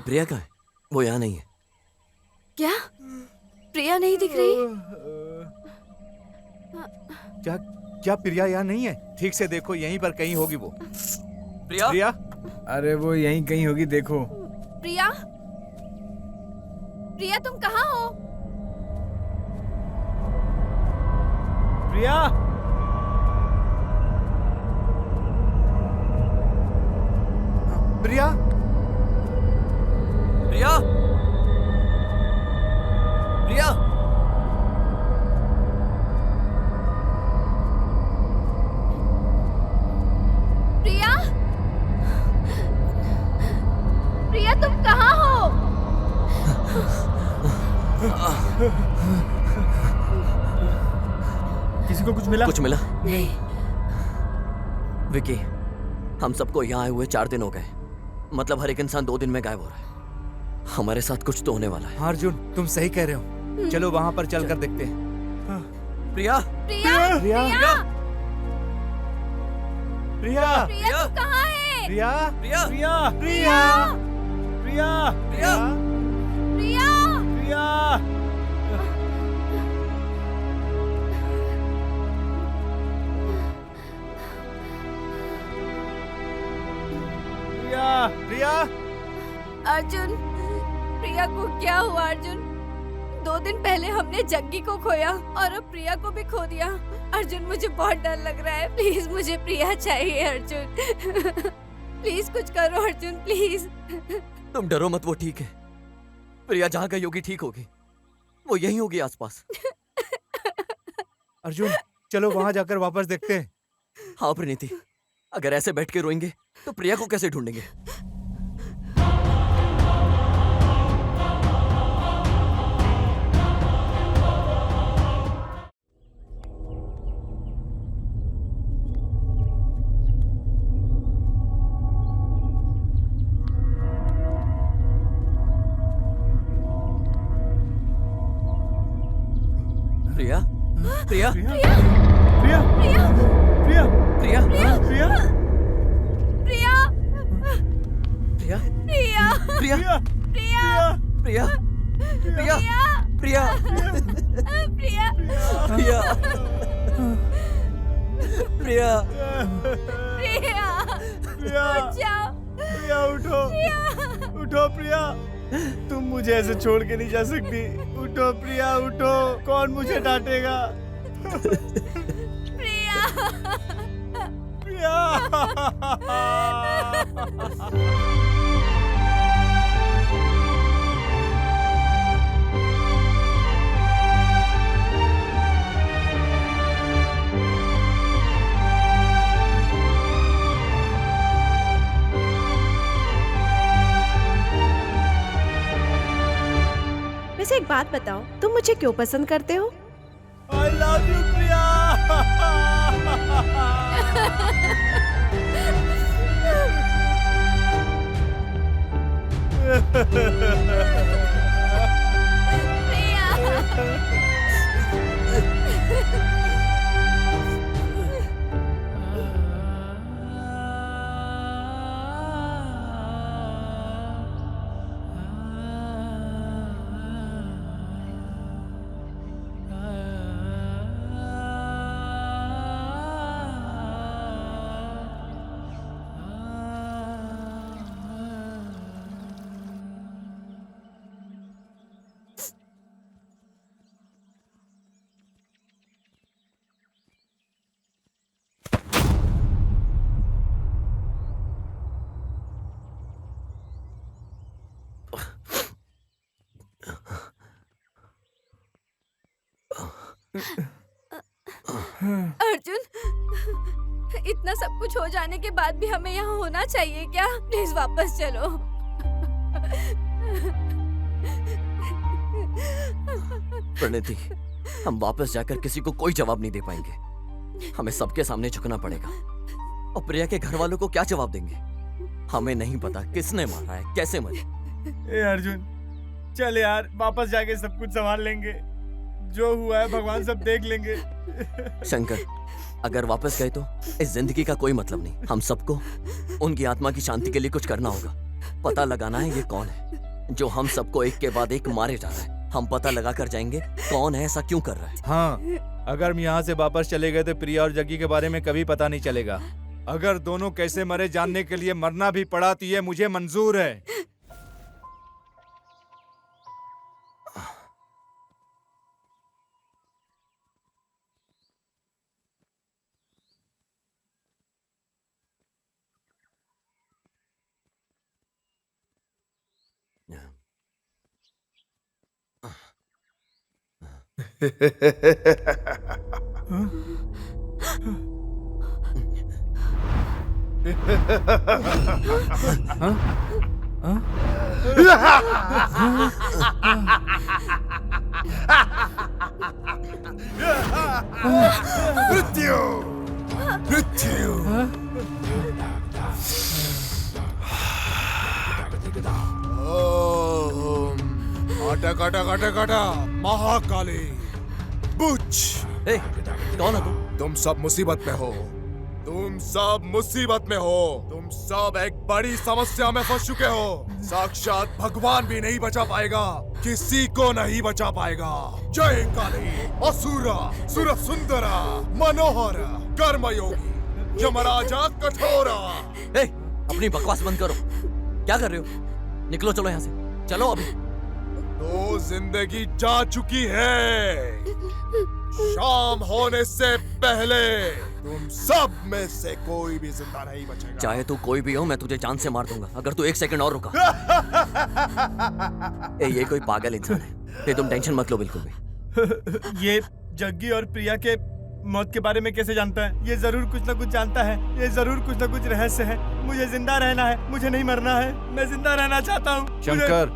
प्रिया कहाँ है? वो यहाँ नहीं है। क्या प्रिया नहीं दिख रही? क्या क्या प्रिया यहाँ नहीं है? ठीक से देखो, यहीं पर कहीं होगी वो। प्रिया? प्रिया? अरे वो यहीं कहीं होगी, देखो। प्रिया, प्रिया तुम कहाँ हो? प्रिया, प्रिया? प्रिया? प्रिया? प्रिया, प्रिया तुम कहाँ हो? किसी को कुछ मिला? कुछ मिला? नहीं। विकी, हम सबको यहाँ आए हुए 4 दिन हो गए। मतलब हर एक इंसान 2 दिन में गायब हो रहा है। हमारे साथ कुछ तो होने वाला है। हाँ अर्जुन, तुम सही कह रहे हो। चलो वहाँ पर चलकर देखते हैं। प्रिया? प्रिया, प्रिया? प्रिया, प्रिया? प्रिया तू कहाँ है? प्रिया? प्रिया? प्रिया? प्रिया? प्रिया? प्रिया? प्रिया, प्रिया? प्रिया? प्रिया? अर्जुन, प्रिया को क्या हुआ अर्जुन? 2 दिन पहले हमने जग्गी को खोया और अब प्रिया को भी खो दिया। अर्जुन मुझे बहुत डर लग रहा है। प्लीज मुझे प्रिया चाहिए अर्जुन। प्लीज कुछ करो अर्जुन, प्लीज। तुम डरो मत, वो ठीक है। प्रिया जहाँ गई होगी ठीक होगी। वो यहीं होगी आसपास। अर्जुन चलो वहाँ जाकर वापस देखते हैं। हाँ प्रीति, अगर ऐसे बैठ के रोएंगे तो प्रिया को कैसे ढूंढेंगे? प्रिया? प्रिया? प्रिया? प्रिया? प्रिया? प्रिया? प्रिया? प्रिया, प्रिया? प्रिया, प्रिया? प्रिया, प्रिया? प्रिया? प्रिया? प्रिया, प्रिया? प्रिया, प्रिया? बचाओ। प्रिया उठो, उठो प्रिया, तुम मुझे ऐसे छोड़ के नहीं जा सकती। उठो प्रिया, उठो, कौन मुझे डांटेगा? प्रिया, प्रिया? वैसे एक बात बताओ, तुम मुझे क्यों पसंद करते हो? I love you प्रिया। अर्जुन, इतना सब कुछ हो जाने के बाद भी हमें यहाँ होना चाहिए क्या? प्लीज वापस चलो। प्रणति, हम वापस जाकर किसी को कोई जवाब नहीं दे पाएंगे। हमें सबके सामने झुकना पड़ेगा। और प्रिया के घर वालों को क्या जवाब देंगे? हमें नहीं पता किसने मारा है, कैसे मरे। ए अर्जुन, चल यार, वापस जाके सब कुछ संभाल लेंगे। जो हुआ है भगवान सब देख लेंगे। शंकर, अगर वापस गए तो इस जिंदगी का कोई मतलब नहीं। हम सबको उनकी आत्मा की शांति के लिए कुछ करना होगा। पता लगाना है ये कौन है जो हम सबको एक के बाद एक मारे जा रहा है। हम पता लगा कर जाएंगे कौन है, ऐसा क्यों कर रहा है। हाँ, अगर हम यहाँ से वापस चले गए तो प्रिया और जग्गी के बारे में कभी पता नहीं चलेगा। अगर दोनों कैसे मरे जानने के लिए मरना भी पड़ा तो ये मुझे मंजूर है। मृत्यु मृत्यु अटक अटक अटक अटक महाकाली बुच। ए, कौन है तुम सब मुसीबत में हो। तुम सब मुसीबत में हो। तुम सब एक बड़ी समस्या में फंस चुके हो। साक्षात भगवान भी नहीं बचा पाएगा, किसी को नहीं बचा पाएगा। जय काली, असुरा, सुर सुंदरा, मनोहर, कर्मयोगी, यमराजा कठोरा। ए, अपनी बकवास बंद करो। क्या कर रहे हो? निकलो, चलो यहाँ से। चलो अभी। तो जिंदगी जा चुकी है। शाम होने से पहले तुम सब में से कोई भी जिंदा नहीं बचेगा। चाहे तू कोई भी हो, मैं तुझे जान से मार दूंगा अगर तू एक सेकंड और रुका। ए, ये कोई पागल इंसान है। ए, तुम टेंशन मत लो बिल्कुल भी। ये जग्गी और प्रिया के मौत के बारे में कैसे जानता है? ये जरूर कुछ ना कुछ जानता है। ये जरूर कुछ ना कुछ रहस्य है। मुझे जिंदा रहना है, मुझे नहीं मरना है। मैं जिंदा रहना चाहता हूँ। शंकर,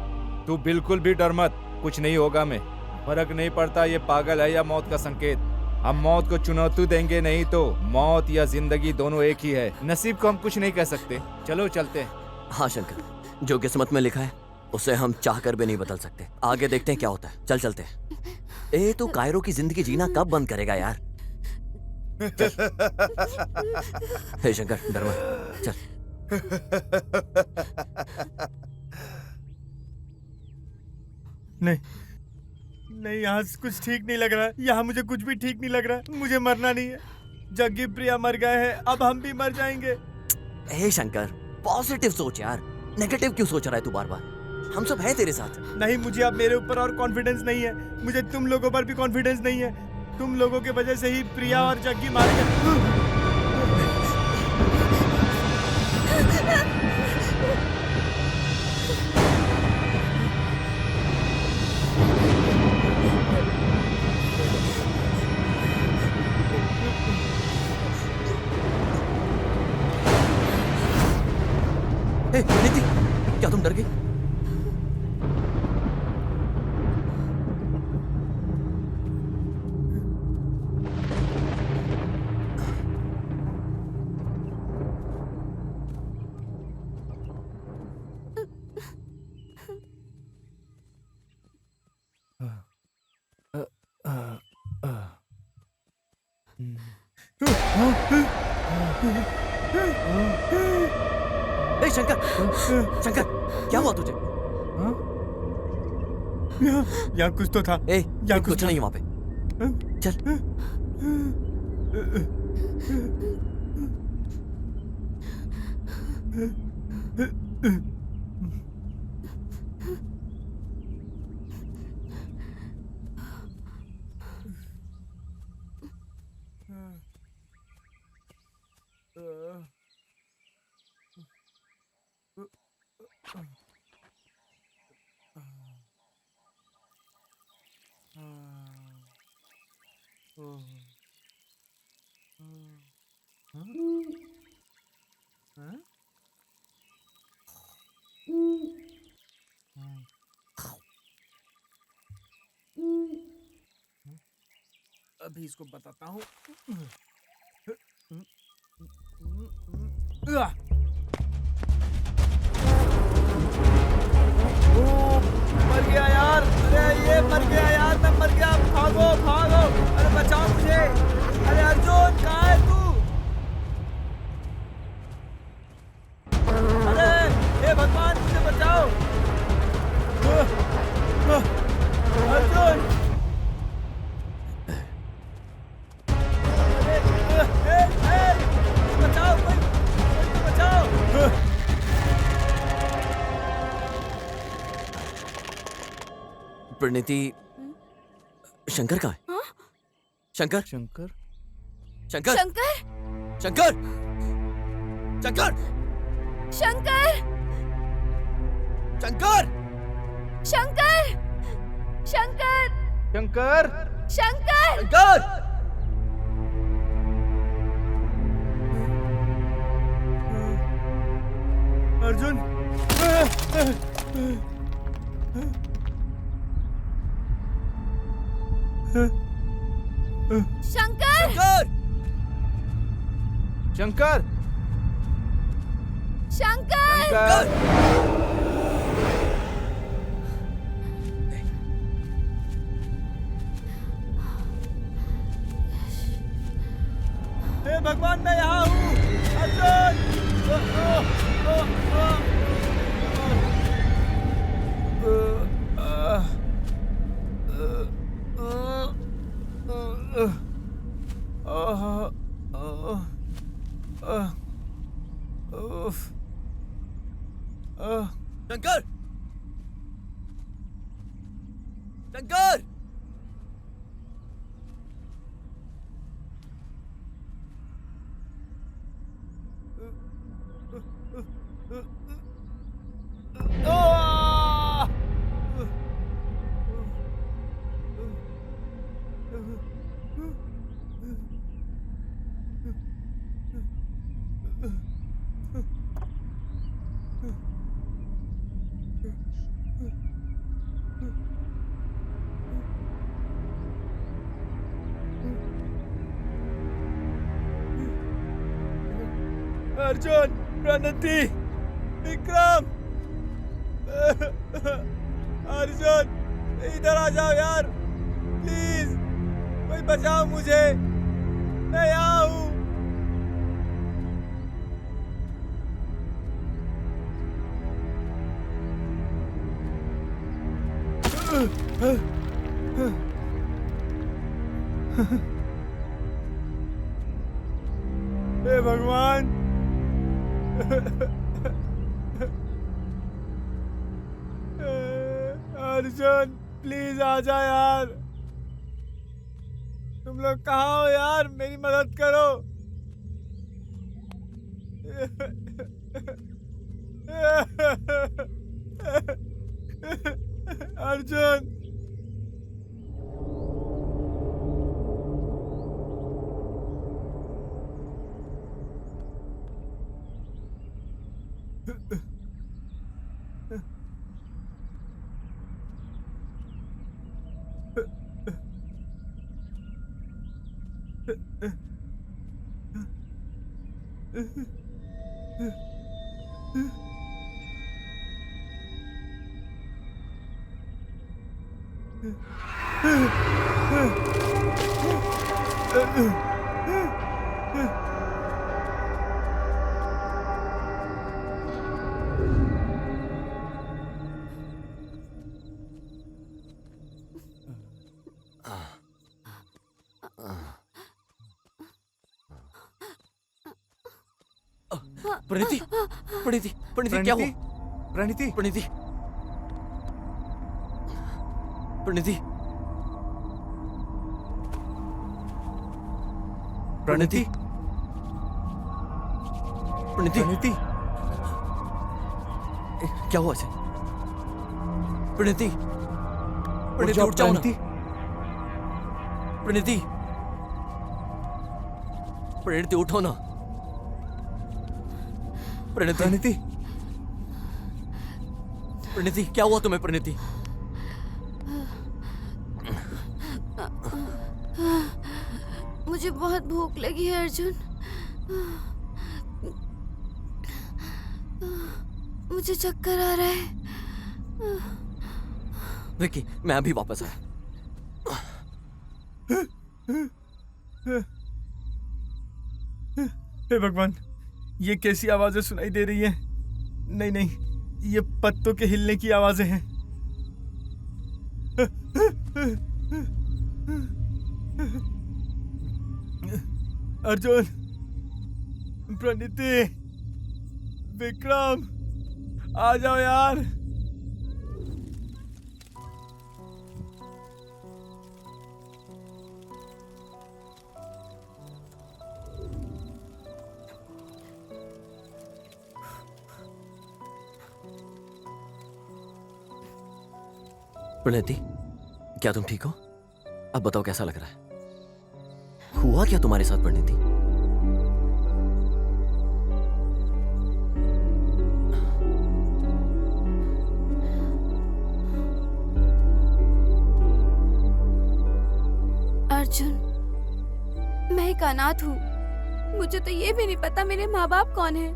तू बिल्कुल भी डर मत, कुछ नहीं होगा। मैं फर्क नहीं पड़ता ये पागल है या मौत का संकेत। हम मौत को चुनौती देंगे नहीं तो मौत या जिंदगी दोनों एक ही है। नसीब को हम कुछ नहीं कह सकते। चलो चलते हैं। हाँ शंकर, जो किस्मत में लिखा है उसे हम चाह कर भी नहीं बदल सकते। आगे देखते हैं क्या होता है। चल चलते हैं। ए, तू कायरो की जिंदगी जीना कब बंद करेगा यार? हे शंकर, डर मत, चल। नहीं नहीं, यहाँ से कुछ ठीक नहीं लग रहा है। यहाँ मुझे कुछ भी ठीक नहीं लग रहा है। मुझे मरना नहीं है। जग्गी प्रिया मर गए हैं, अब हम भी मर जाएंगे। हे शंकर, पॉजिटिव सोच यार। नेगेटिव क्यों सोच रहा है तू बार बार? हम सब हैं तेरे साथ। नहीं, मुझे अब मेरे ऊपर और कॉन्फिडेंस नहीं है। मुझे तुम लोगों पर भी कॉन्फिडेंस नहीं है। तुम लोगों के वजह से ही प्रिया और जग्गी मारे गए। नीति, क्या तुम डर गई? शंकर, शंकर, क्या हुआ तुझे? यहाँ कुछ तो था। यहाँ कुछ नहीं वहाँ पे। चल। अभी इसको बताता हूँ। मर गया यार, अरे ये मर गया यार, मैं मर गया, भागो भागो, अरे बचाओ मुझे, अरे अर्जुन कहाँ है तू? अरे हे भगवान मुझे बचाओ, अर्जुन, बचाओ, कोई बचाओ। प्रणीति, शंकर कहाँ है? हाँ? शंकर शंकर शंकर शंकर शंकर शंकर शंकर शंकर शंकर शंकर शंकर शंकर शंकर अर्जुन, शंकर शंकर शंकर शंकर हे भगवान मैं यहाँ हूँ, अर्जुन। शंकर शंकर अर्जुन, प्रणति, विक्रम, अर्जुन इधर आ जाओ यार, प्लीज, कोई बचाओ मुझे, मैं यहाँ हूँ। हे भगवान, अर्जुन प्लीज आ जा यार, तुम लोग कहाँ हो यार, मेरी मदद करो। अर्जुन, प्रणीति प्रणीति प्रणीति क्या हुआ? प्रणीति प्रणीति प्रणीति प्रणीति प्रणीति प्रणीति क्या हुआ इसे? प्रणीति प्रणीति उठ जाओ ना। प्रणीति प्रणीति उठो ना। प्रणीति प्रणीति प्रणीति क्या हुआ तुम्हें? प्रणीति मुझे बहुत भूख लगी है अर्जुन। मुझे चक्कर आ रहा है। विक्की, मैं अभी वापस आया। हे भगवान, ये कैसी आवाजें सुनाई दे रही हैं? नहीं नहीं, ये पत्तों के हिलने की आवाजें हैं। अर्जुन, प्रणीति, विक्रम, आ जाओ यार। प्रणति, क्या तुम ठीक हो? अब बताओ कैसा लग रहा है? हुआ क्या तुम्हारे साथ प्रणति? अर्जुन, मैं एक अनाथ हूँ। मुझे तो ये भी नहीं पता मेरे माँ बाप कौन है।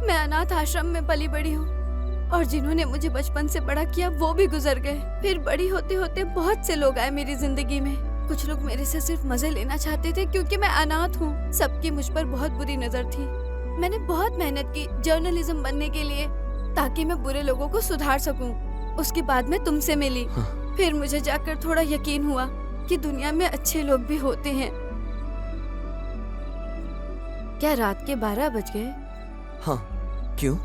मैं अनाथ आश्रम में पली बड़ी हूँ और जिन्होंने मुझे बचपन से बड़ा किया वो भी गुजर गए। फिर बड़ी होते होते बहुत से लोग आए मेरी जिंदगी में। कुछ लोग मेरे से सिर्फ मजे लेना चाहते थे क्योंकि मैं अनाथ हूँ। सबकी मुझ पर बहुत बुरी नजर थी। मैंने बहुत मेहनत की जर्नलिज्म बनने के लिए ताकि मैं बुरे लोगों को सुधार सकूं। उसके बाद मैं तुमसे मिली। फिर मुझे जाकर थोड़ा यकीन हुआ कि दुनिया में अच्छे लोग भी होते हैं। क्या रात के 12 बज गए? हाँ, क्यों?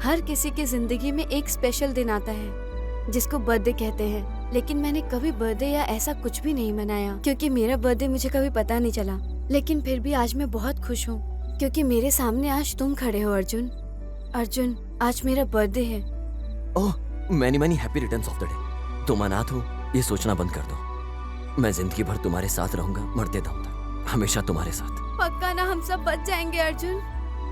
हर किसी की जिंदगी में एक स्पेशल दिन आता है जिसको बर्थडे कहते हैं, लेकिन मैंने कभी बर्थडे या ऐसा कुछ भी नहीं मनाया क्योंकि मेरा बर्थडे मुझे कभी पता नहीं चला। लेकिन फिर भी आज मैं बहुत खुश हूँ क्योंकि मेरे सामने आज तुम खड़े हो अर्जुन। अर्जुन, आज मेरा बर्थडे है। Oh, many many happy returns of the day. तुम अनाथ हो ये सोचना बंद कर दो। मैं जिंदगी भर तुम्हारे साथ रहूंगा, मरते दम तक, हमेशा तुम्हारे साथ। पक्का ना? हम सब बच जाएंगे अर्जुन?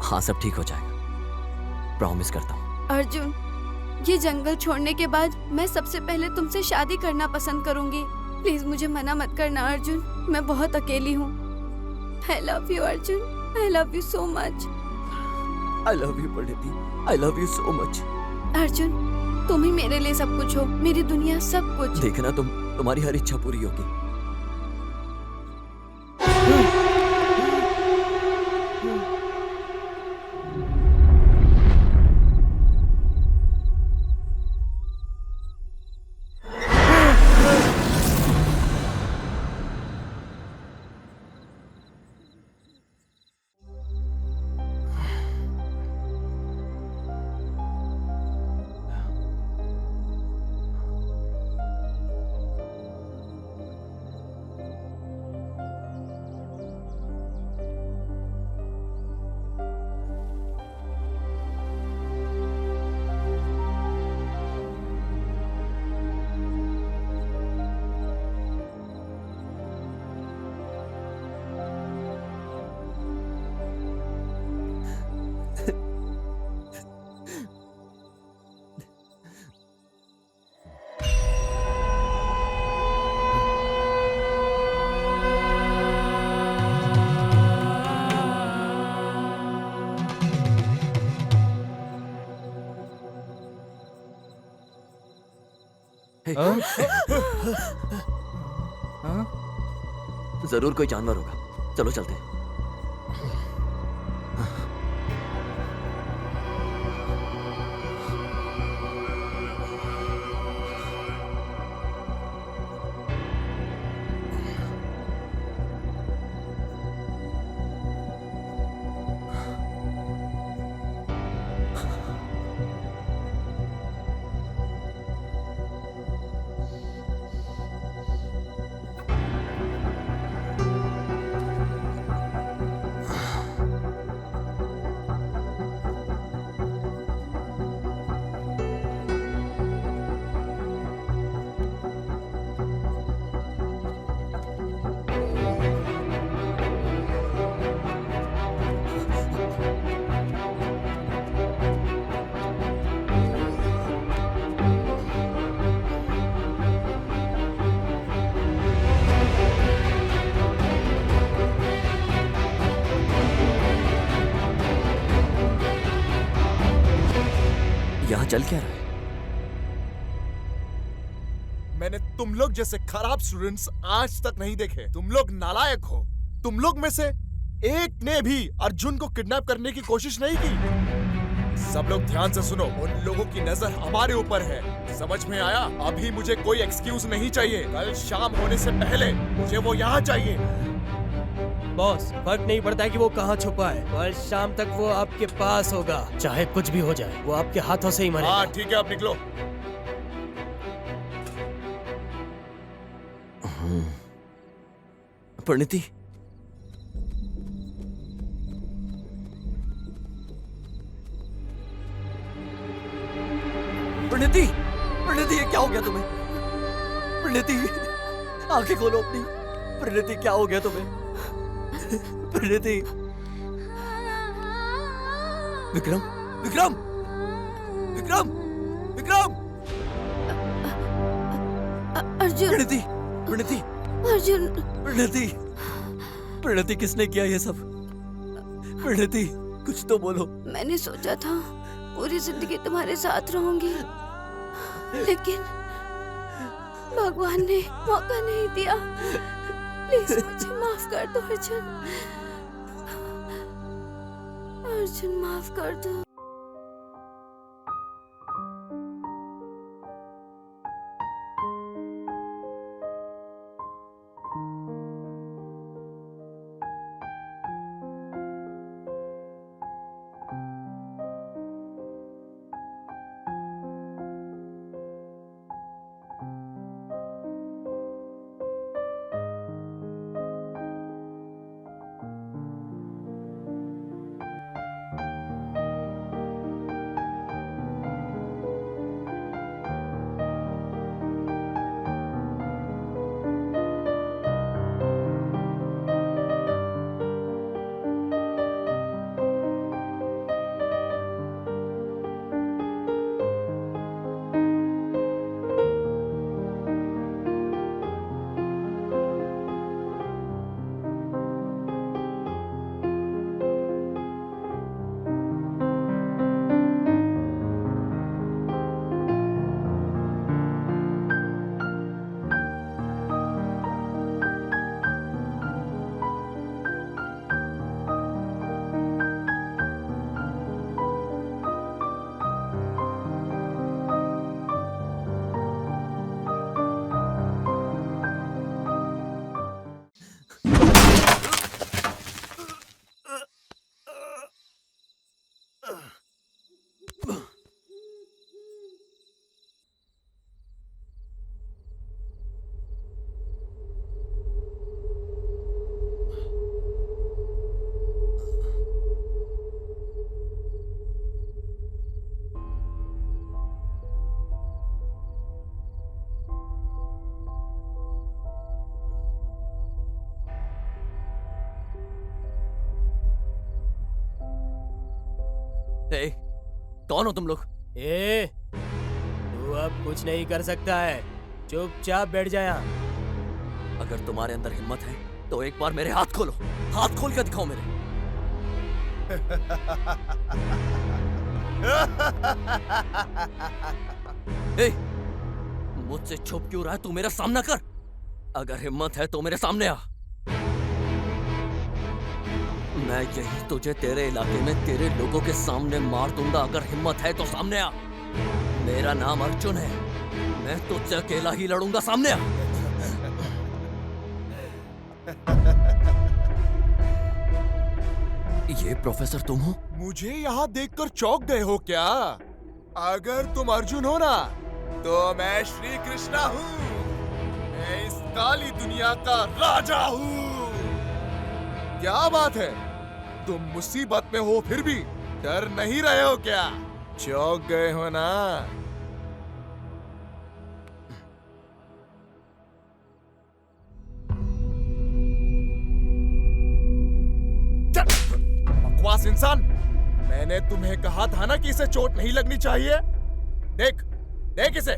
हाँ, सब ठीक हो जाएगा, प्रॉमिस करता हूँ। अर्जुन, ये जंगल छोड़ने के बाद मैं सबसे पहले तुमसे शादी करना पसंद करूंगी। प्लीज मुझे मना मत करना अर्जुन, मैं बहुत अकेली हूँ। I love you Arjun, I love you so much. I love you Pranati, I love you so much. Arjun, तुम ही मेरे लिए सब कुछ हो, मेरी दुनिया सब कुछ। देखना, तुम्हारी हर इच्छा पूरी होगी। जरूर कोई जानवर होगा, चलो चलते हैं। चल क्या रहा है? मैंने तुम लोग जैसे खराब स्टूडेंट्स आज तक नहीं देखे। तुम लोग नालायक हो। तुम लोग में से एक ने भी अर्जुन को किडनैप करने की कोशिश नहीं की। सब लोग ध्यान से सुनो, उन लोगों की नजर हमारे ऊपर है। समझ में आया? अभी मुझे कोई एक्सक्यूज नहीं चाहिए। कल शाम होने से पहले मुझे वो यहाँ चाहिए। बॉस, फर्क नहीं पड़ता कि वो कहाँ छुपा है, कल शाम तक वो आपके पास होगा। चाहे कुछ भी हो जाए, वो आपके हाथों से ही मरेगा। हाँ ठीक है, अब निकलो। परिणीति, परिणीति, परिणीति, ये क्या हो गया तुम्हें? परिणीति, आंखें खोलो अपनी। परिणीति, क्या हो गया तुम्हें? परिणीति, विक्रम, विक्रम, विक्रम, विक्रम, अर्जुन, परिणीति, परिणीति, अर्जुन, परिणीति, परिणीति, किसने किया ये सब? परिणीति, कुछ तो बोलो। मैंने सोचा था पूरी जिंदगी तुम्हारे साथ रहूंगी, लेकिन भगवान ने मौका नहीं दिया। प्लीज मुझे माफ कर दो अर्जुन। अर्जुन, माफ कर दो। ए, कौन हो तुम लोग? तू अब कुछ नहीं कर सकता है, चुपचाप बैठ जा यहाँ। अगर तुम्हारे अंदर हिम्मत है तो एक बार मेरे हाथ खोलो, हाथ खोल कर दिखाओ मेरे। ए, मुझसे छुप क्यों रहा है? तू मेरा सामना कर। अगर हिम्मत है तो मेरे सामने आ। मैं यही तुझे तेरे इलाके में तेरे लोगों के सामने मार दूंगा। अगर हिम्मत है तो सामने आ। मेरा नाम अर्जुन है, मैं तुझसे अकेला ही लड़ूंगा। सामने आ। ये प्रोफेसर तुम हो? मुझे यहाँ देखकर चौंक गए हो क्या? अगर तुम अर्जुन हो ना, तो मैं श्री कृष्णा हूँ। मैं इस काली दुनिया का राजा हूँ। क्या बात है, तुम मुसीबत में हो फिर भी डर नहीं रहे हो क्या? चौंक गए हो ना? बकवास इंसान, मैंने तुम्हें कहा था ना कि इसे चोट नहीं लगनी चाहिए। देख, देख इसे।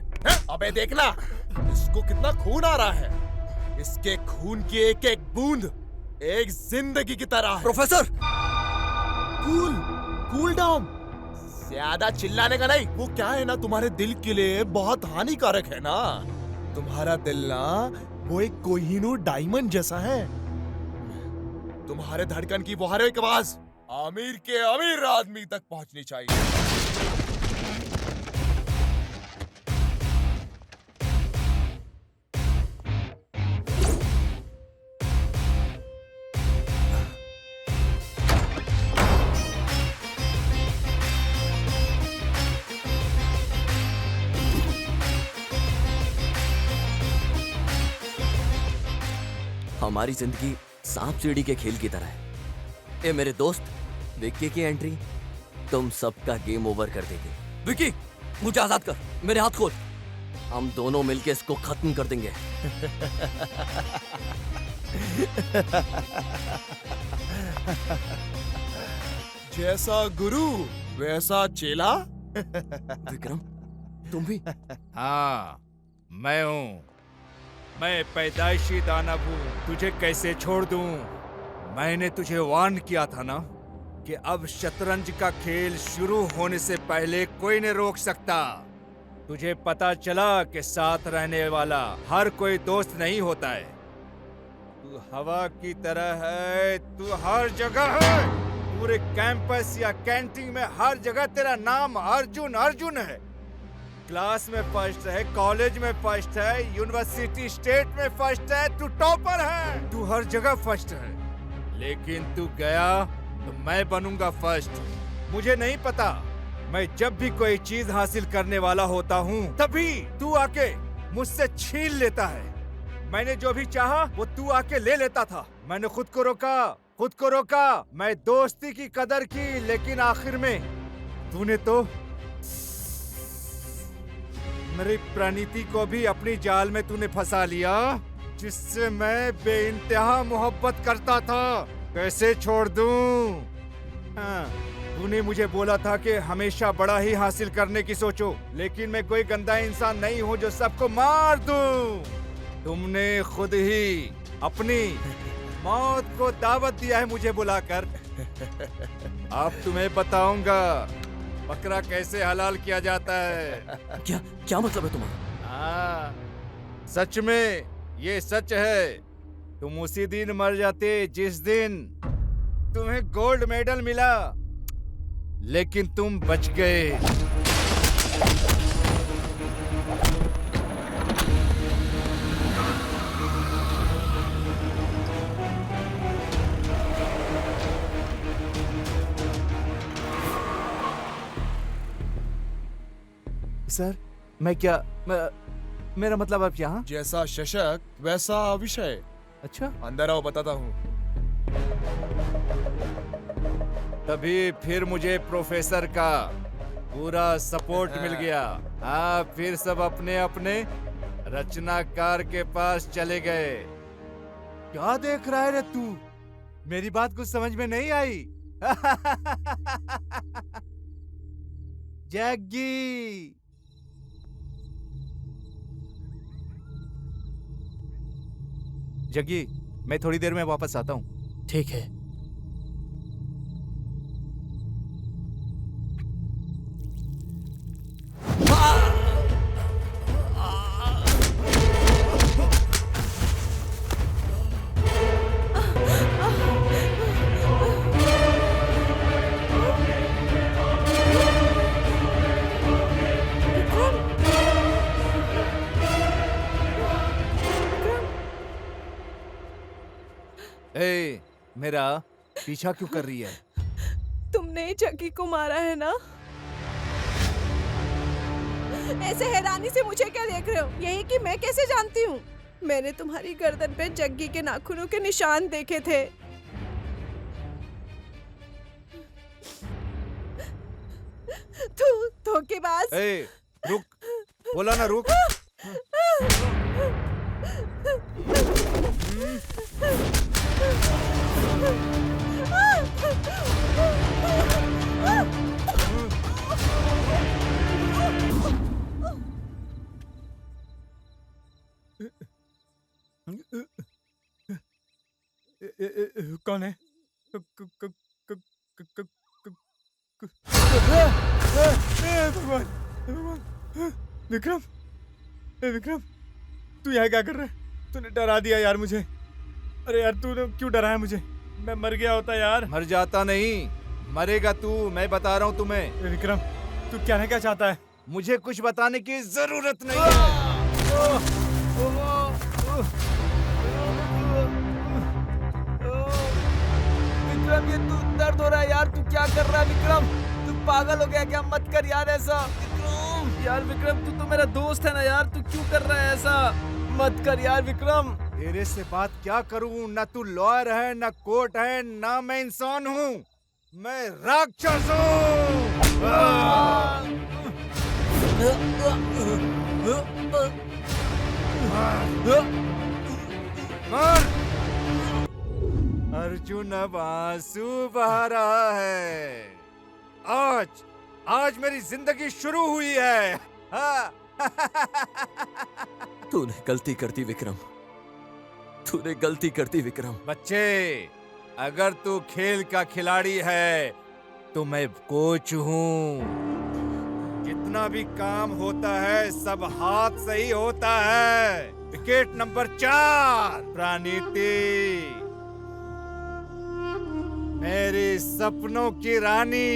अबे देखना, इसको कितना खून आ रहा है। इसके खून की एक एक बूंद एक जिंदगी की तरह है। Professor, cool, cool down. ज्यादा चिल्लाने का नहीं। वो क्या है ना, तुम्हारे दिल के लिए बहुत हानिकारक है ना। तुम्हारा दिल ना वो एक कोहिनूर डायमंड जैसा है। तुम्हारे धड़कन की वो हर एक आवाज अमीर के अमीर आदमी तक पहुंचनी चाहिए। हमारी जिंदगी सांप सीढ़ी के खेल की तरह है। ये मेरे दोस्त विक्की की एंट्री तुम सबका गेम ओवर कर देगी। विक्की, मुझे आजाद कर, मेरे हाथ खोल। हम दोनों मिलके इसको खत्म कर देंगे। जैसा गुरु वैसा चेला। विक्रम, तुम भी? हाँ, मैं हूँ। मैं पैदाइशी दानव हूँ, तुझे कैसे छोड़ दूँ? मैंने तुझे वार्न किया था ना कि अब शतरंज का खेल शुरू होने से पहले कोई नहीं रोक सकता। तुझे पता चला कि साथ रहने वाला हर कोई दोस्त नहीं होता है। तू हवा की तरह है, तू हर जगह है। पूरे कैंपस या कैंटीन में हर जगह तेरा नाम अर्जुन अर्जुन है। क्लास में फर्स्ट है, कॉलेज में फर्स्ट है, यूनिवर्सिटी स्टेट में फर्स्ट है, तू टॉपर है। तू हर जगह फर्स्ट है, लेकिन तू गया तो मैं बनूंगा फर्स्ट। मुझे नहीं पता, मैं जब भी कोई चीज हासिल करने वाला होता हूँ तभी तू आके मुझसे छीन लेता है। मैंने जो भी चाहा वो तू आके ले लेता था। मैंने खुद को रोका। मैं दोस्ती की कदर की, लेकिन आखिर में तूने तो मेरी प्रणीति को भी अपनी जाल में तूने फंसा लिया, जिससे मैं बेइंतहा मोहब्बत करता था। कैसे छोड़ दूं? हाँ, तूने मुझे बोला था कि हमेशा बड़ा ही हासिल करने की सोचो, लेकिन मैं कोई गंदा इंसान नहीं हूँ जो सबको मार दूं। तुमने खुद ही अपनी मौत को दावत दिया है मुझे बुलाकर। अब तुम्हें बताऊंगा बकरा कैसे हलाल किया जाता है। क्या मतलब है तुम्हारा? हाँ, सच में ये सच है। तुम उसी दिन मर जाते जिस दिन तुम्हें गोल्ड मेडल मिला, लेकिन तुम बच गए। सर, मेरा मतलब आप यहाँ? जैसा शशक वैसा विषय। अच्छा, अंदर आओ, बताता हूँ। तभी फिर मुझे प्रोफेसर का पूरा सपोर्ट मिल गया। हाँ, फिर सब अपने अपने रचनाकार के पास चले गए। क्या देख रहा है रे तू? मेरी बात कुछ समझ में नहीं आई? जग्गी, जग्गी, मैं थोड़ी देर में वापस आता हूँ। ठीक है। ए, मेरा पीछा क्यों कर रही है? तुमने जग्गी को मारा है ना? ऐसे हैरानी से मुझे क्या देख रहे हो? यही कि मैं कैसे जानती हूँ? मैंने तुम्हारी गर्दन पे जग्गी के नाखूनों के निशान देखे थे। तू धोखेबाज। ए, रुक, बोला ना रुक। कौन है? भगवान भगवान। विक्रम, विक्रम, तू यहाँ क्या कर रहा है? तूने डरा दिया यार मुझे। अरे यार तूने क्यों डराया मुझे? मैं मर गया होता यार। मर जाता नहीं, मरेगा तू, मैं बता रहा हूँ तुम्हें। विक्रम, तू कहना क्या चाहता है? मुझे कुछ बताने की जरूरत नहीं है। विक्रम, ये तू दर्द हो रहा है यार, तू क्या कर रहा है विक्रम? तू पागल हो गया क्या? मत कर यार ऐसा। विक्रम यार, विक्रम तू तो मेरा दोस्त है ना यार, तू क्यों कर रहा है ऐसा? मत कर यार विक्रम। तेरे से बात क्या करूं? ना तू लॉयर है, ना कोर्ट है, ना मैं इंसान हूँ, मैं राक्षस हूँ। अर्जुन अब आंसू बहा रहा है। आज मेरी जिंदगी शुरू हुई है। तूने गलती कर दी विक्रम, तूने गलती कर दी विक्रम। बच्चे, अगर तू खेल का खिलाड़ी है तो मैं कोच हूँ। जितना भी काम होता है सब हाथ से ही होता है। विकेट नंबर 4, प्रणीति, मेरे सपनों की रानी।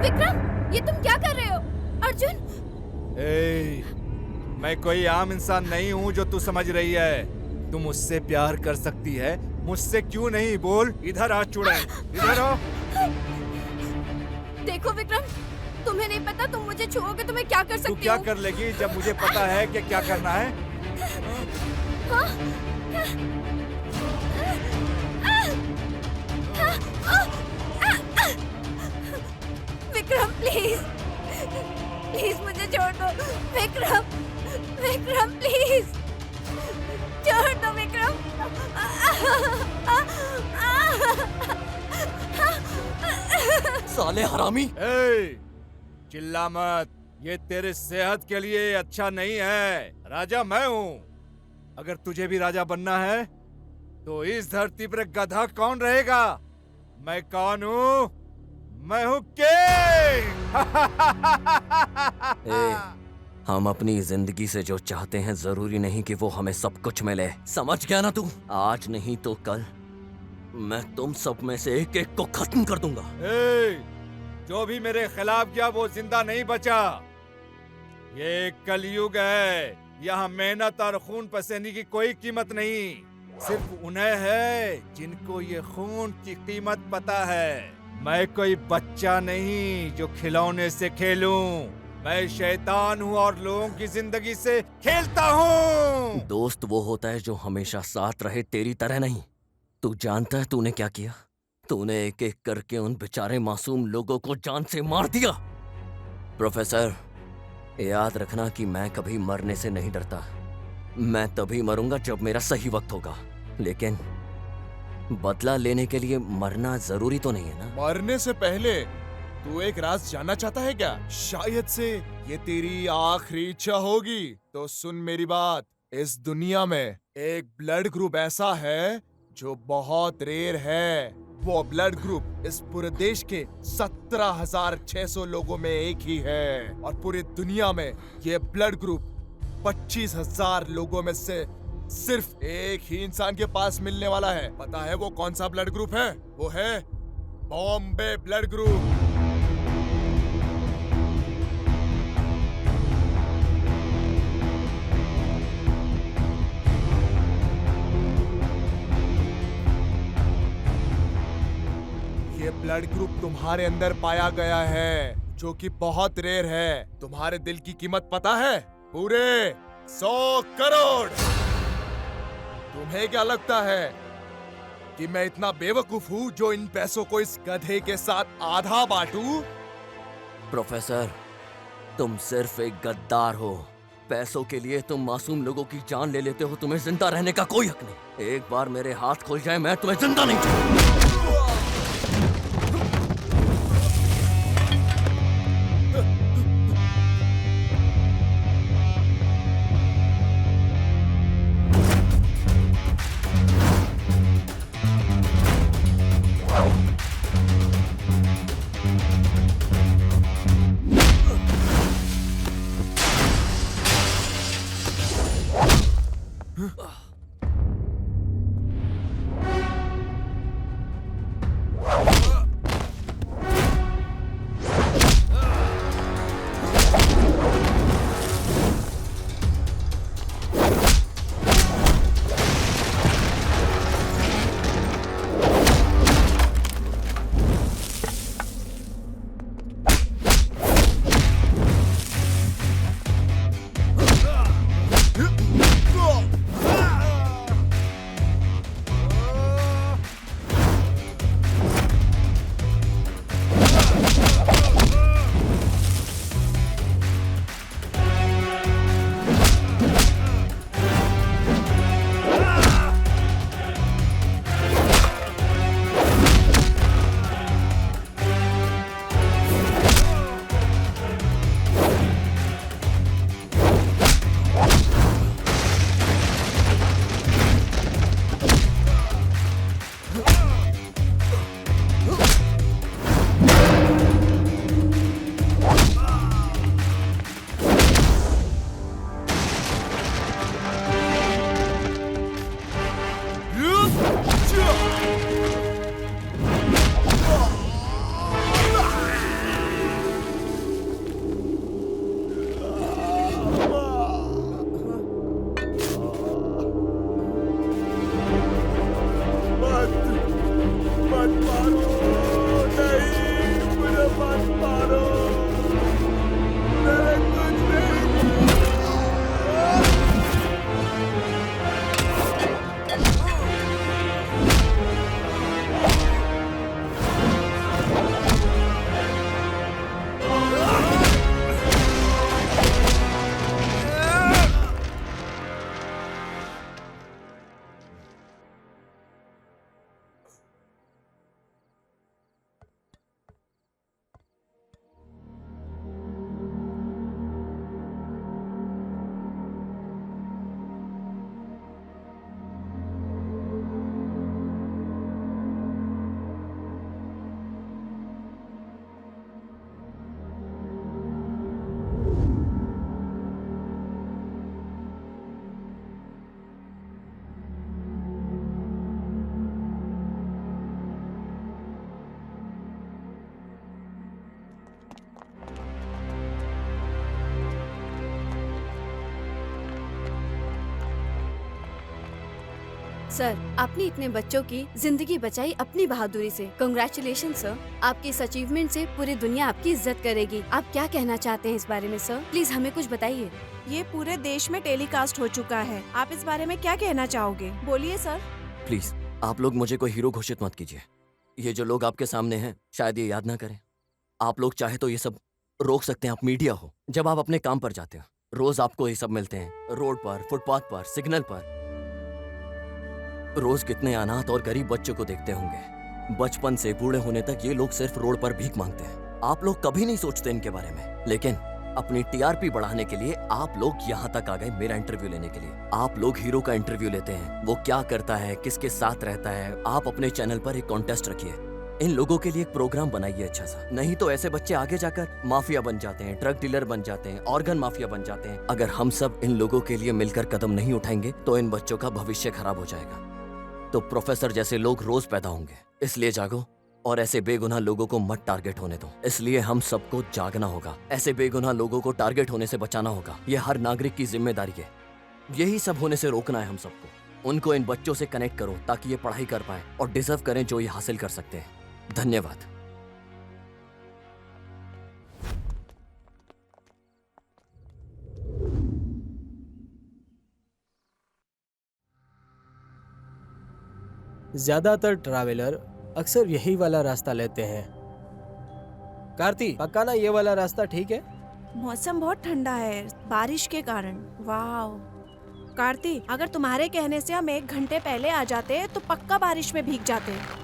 विक्रम, ये तुम क्या कर रहे हो? अर्जुन! मैं कोई आम इंसान नहीं हूँ जो तू समझ रही है। तू मुझसे प्यार कर सकती है, मुझसे क्यों नहीं? बोल, इधर आ चुड़ैल, इधर आ। देखो विक्रम, तुम्हें नहीं पता तुम मुझे छुओगे तो मैं क्या कर सकती तू हूँ? क्या कर लेगी जब मुझे पता है कि क्या करना है? विक्रम प्लीज, प्लीज मुझे छोड़ दो। विक्रम, विक्रम प्लीज छोड़ दो विक्रम। साले हरामी! चिल्ला मत, ये तेरे सेहत के लिए अच्छा नहीं है। राजा मैं हूँ। अगर तुझे भी राजा बनना है तो इस धरती पर गधा कौन रहेगा? मैं कौन हूँ? मैं हूँ किंग। हम अपनी जिंदगी से जो चाहते हैं जरूरी नहीं कि वो हमें सब कुछ मिले। समझ गया ना तू? आज नहीं तो कल मैं तुम सब में से एक एक को खत्म कर दूंगा। जो भी मेरे खिलाफ गया वो जिंदा नहीं बचा। ये कलयुग है, यहाँ मेहनत और खून पसीने की कोई कीमत नहीं। सिर्फ उन्हें है जिनको ये खून की कीमत पता है। मैं कोई बच्चा नहीं जो खिलौने से खेलूं। मैं शैतान हूँ और लोगों की जिंदगी से खेलता हूँ। दोस्त वो होता है जो हमेशा साथ रहे, तेरी तरह नहीं। तू जानता है तूने क्या किया? तूने एक एक करके उन बेचारे मासूम लोगों को जान से मार दिया। प्रोफेसर, याद रखना कि मैं कभी मरने से नहीं डरता। मैं तभी मरूंगा जब मेरा सही वक्त होगा, लेकिन बदला लेने के लिए मरना जरूरी तो नहीं है ना? मरने से पहले तू एक राज जानना चाहता है क्या? शायद से ये तेरी आखिरी इच्छा होगी। तो सुन मेरी बात, इस दुनिया में एक ब्लड ग्रुप ऐसा है जो बहुत रेयर है। वो ब्लड ग्रुप इस पूरे देश के 17,600 लोगों में एक ही है, और पूरी दुनिया में ये ब्लड ग्रुप 25,000 लोगों में से सिर्फ एक ही इंसान के पास मिलने वाला है। पता है वो कौन सा ब्लड ग्रुप है? वो है बॉम्बे ब्लड ग्रुप। ये ब्लड ग्रुप तुम्हारे अंदर पाया गया है, जो कि बहुत रेयर है। तुम्हारे दिल की कीमत पता है? पूरे 100 करोड़। तुम्हें क्या लगता है कि मैं इतना बेवकूफ हूँ जो इन पैसों को इस गधे के साथ आधा बांटूं? प्रोफेसर, तुम सिर्फ एक गद्दार हो। पैसों के लिए तुम मासूम लोगों की जान ले लेते हो। तुम्हें जिंदा रहने का कोई हक नहीं। एक बार मेरे हाथ खुल जाए मैं तुम्हें जिंदा नहीं छोड़ूंगा। सर, आपने इतने बच्चों की जिंदगी बचाई अपनी बहादुरी से। Congratulation sir. आपकी इस अचीवमेंट से पूरी दुनिया आपकी इज्जत करेगी। आप क्या कहना चाहते हैं इस बारे में सर? प्लीज हमें कुछ बताइए। ये पूरे देश में टेलीकास्ट हो चुका है। आप इस बारे में क्या कहना चाहोगे? बोलिए सर। प्लीज आप लोग मुझे कोई हीरो घोषित मत कीजिए। ये जो लोग आपके सामने हैं शायद ये याद ना करें। आप लोग चाहे तो ये सब रोक सकते हैं। आप मीडिया हो, जब आप अपने काम पर जाते हो रोज आपको ये सब मिलते हैं, रोड पर, फुटपाथ पर, सिग्नल पर। रोज कितने अनाथ और गरीब बच्चों को देखते होंगे। बचपन से बूढ़े होने तक ये लोग सिर्फ रोड पर भीख मांगते हैं। आप लोग कभी नहीं सोचते इनके बारे में, लेकिन अपनी टीआरपी बढ़ाने के लिए आप लोग यहाँ तक आ गए मेरा इंटरव्यू लेने के लिए। आप लोग हीरो का इंटरव्यू लेते हैं, वो क्या करता है, किसके साथ रहता है। आप अपने चैनल पर एक कॉन्टेस्ट रखिए, इन लोगों के लिए एक प्रोग्राम बनाइए अच्छा सा। नहीं तो ऐसे बच्चे आगे जाकर माफिया बन जाते हैं, ड्रग डीलर बन जाते हैं, ऑर्गन माफिया बन जाते हैं। अगर हम सब इन लोगों के लिए मिलकर कदम नहीं उठाएंगे तो इन बच्चों का भविष्य खराब हो जाएगा। तो प्रोफेसर जैसे लोग रोज पैदा होंगे, इसलिए जागो और ऐसे बेगुनाह लोगों को मत टारगेट होने दो। इसलिए हम सबको जागना होगा, ऐसे बेगुनाह लोगों को टारगेट होने से बचाना होगा। ये हर नागरिक की जिम्मेदारी है। यही सब होने से रोकना है हम सबको। उनको इन बच्चों से कनेक्ट करो ताकि ये पढ़ाई कर पाए और डिजर्व करें जो ये हासिल कर सकते हैं। धन्यवाद। ज्यादातर ट्रैवलर अक्सर यही वाला रास्ता लेते हैं। कार्ती, पक्का ना ये वाला रास्ता ठीक है? मौसम बहुत ठंडा है बारिश के कारण। वाह कार्ती, अगर तुम्हारे कहने से हम 1 घंटे पहले आ जाते तो पक्का बारिश में भीग जाते।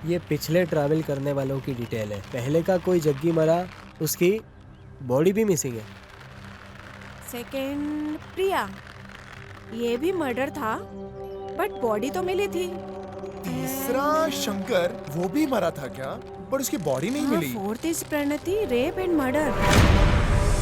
ये पिछले ट्रैवल करने वालों की डिटेल है। पहले का कोई जग्गी मरा, उसकी बॉडी भी मिसिंग है। सेकंड प्रिया, ये भी मर्डर था बट बॉडी तो मिली थी। तीसरा शंकर, वो भी मरा था क्या? पर उसकी बॉडी नहीं मिली। Fourth is Pranati, rape and murder.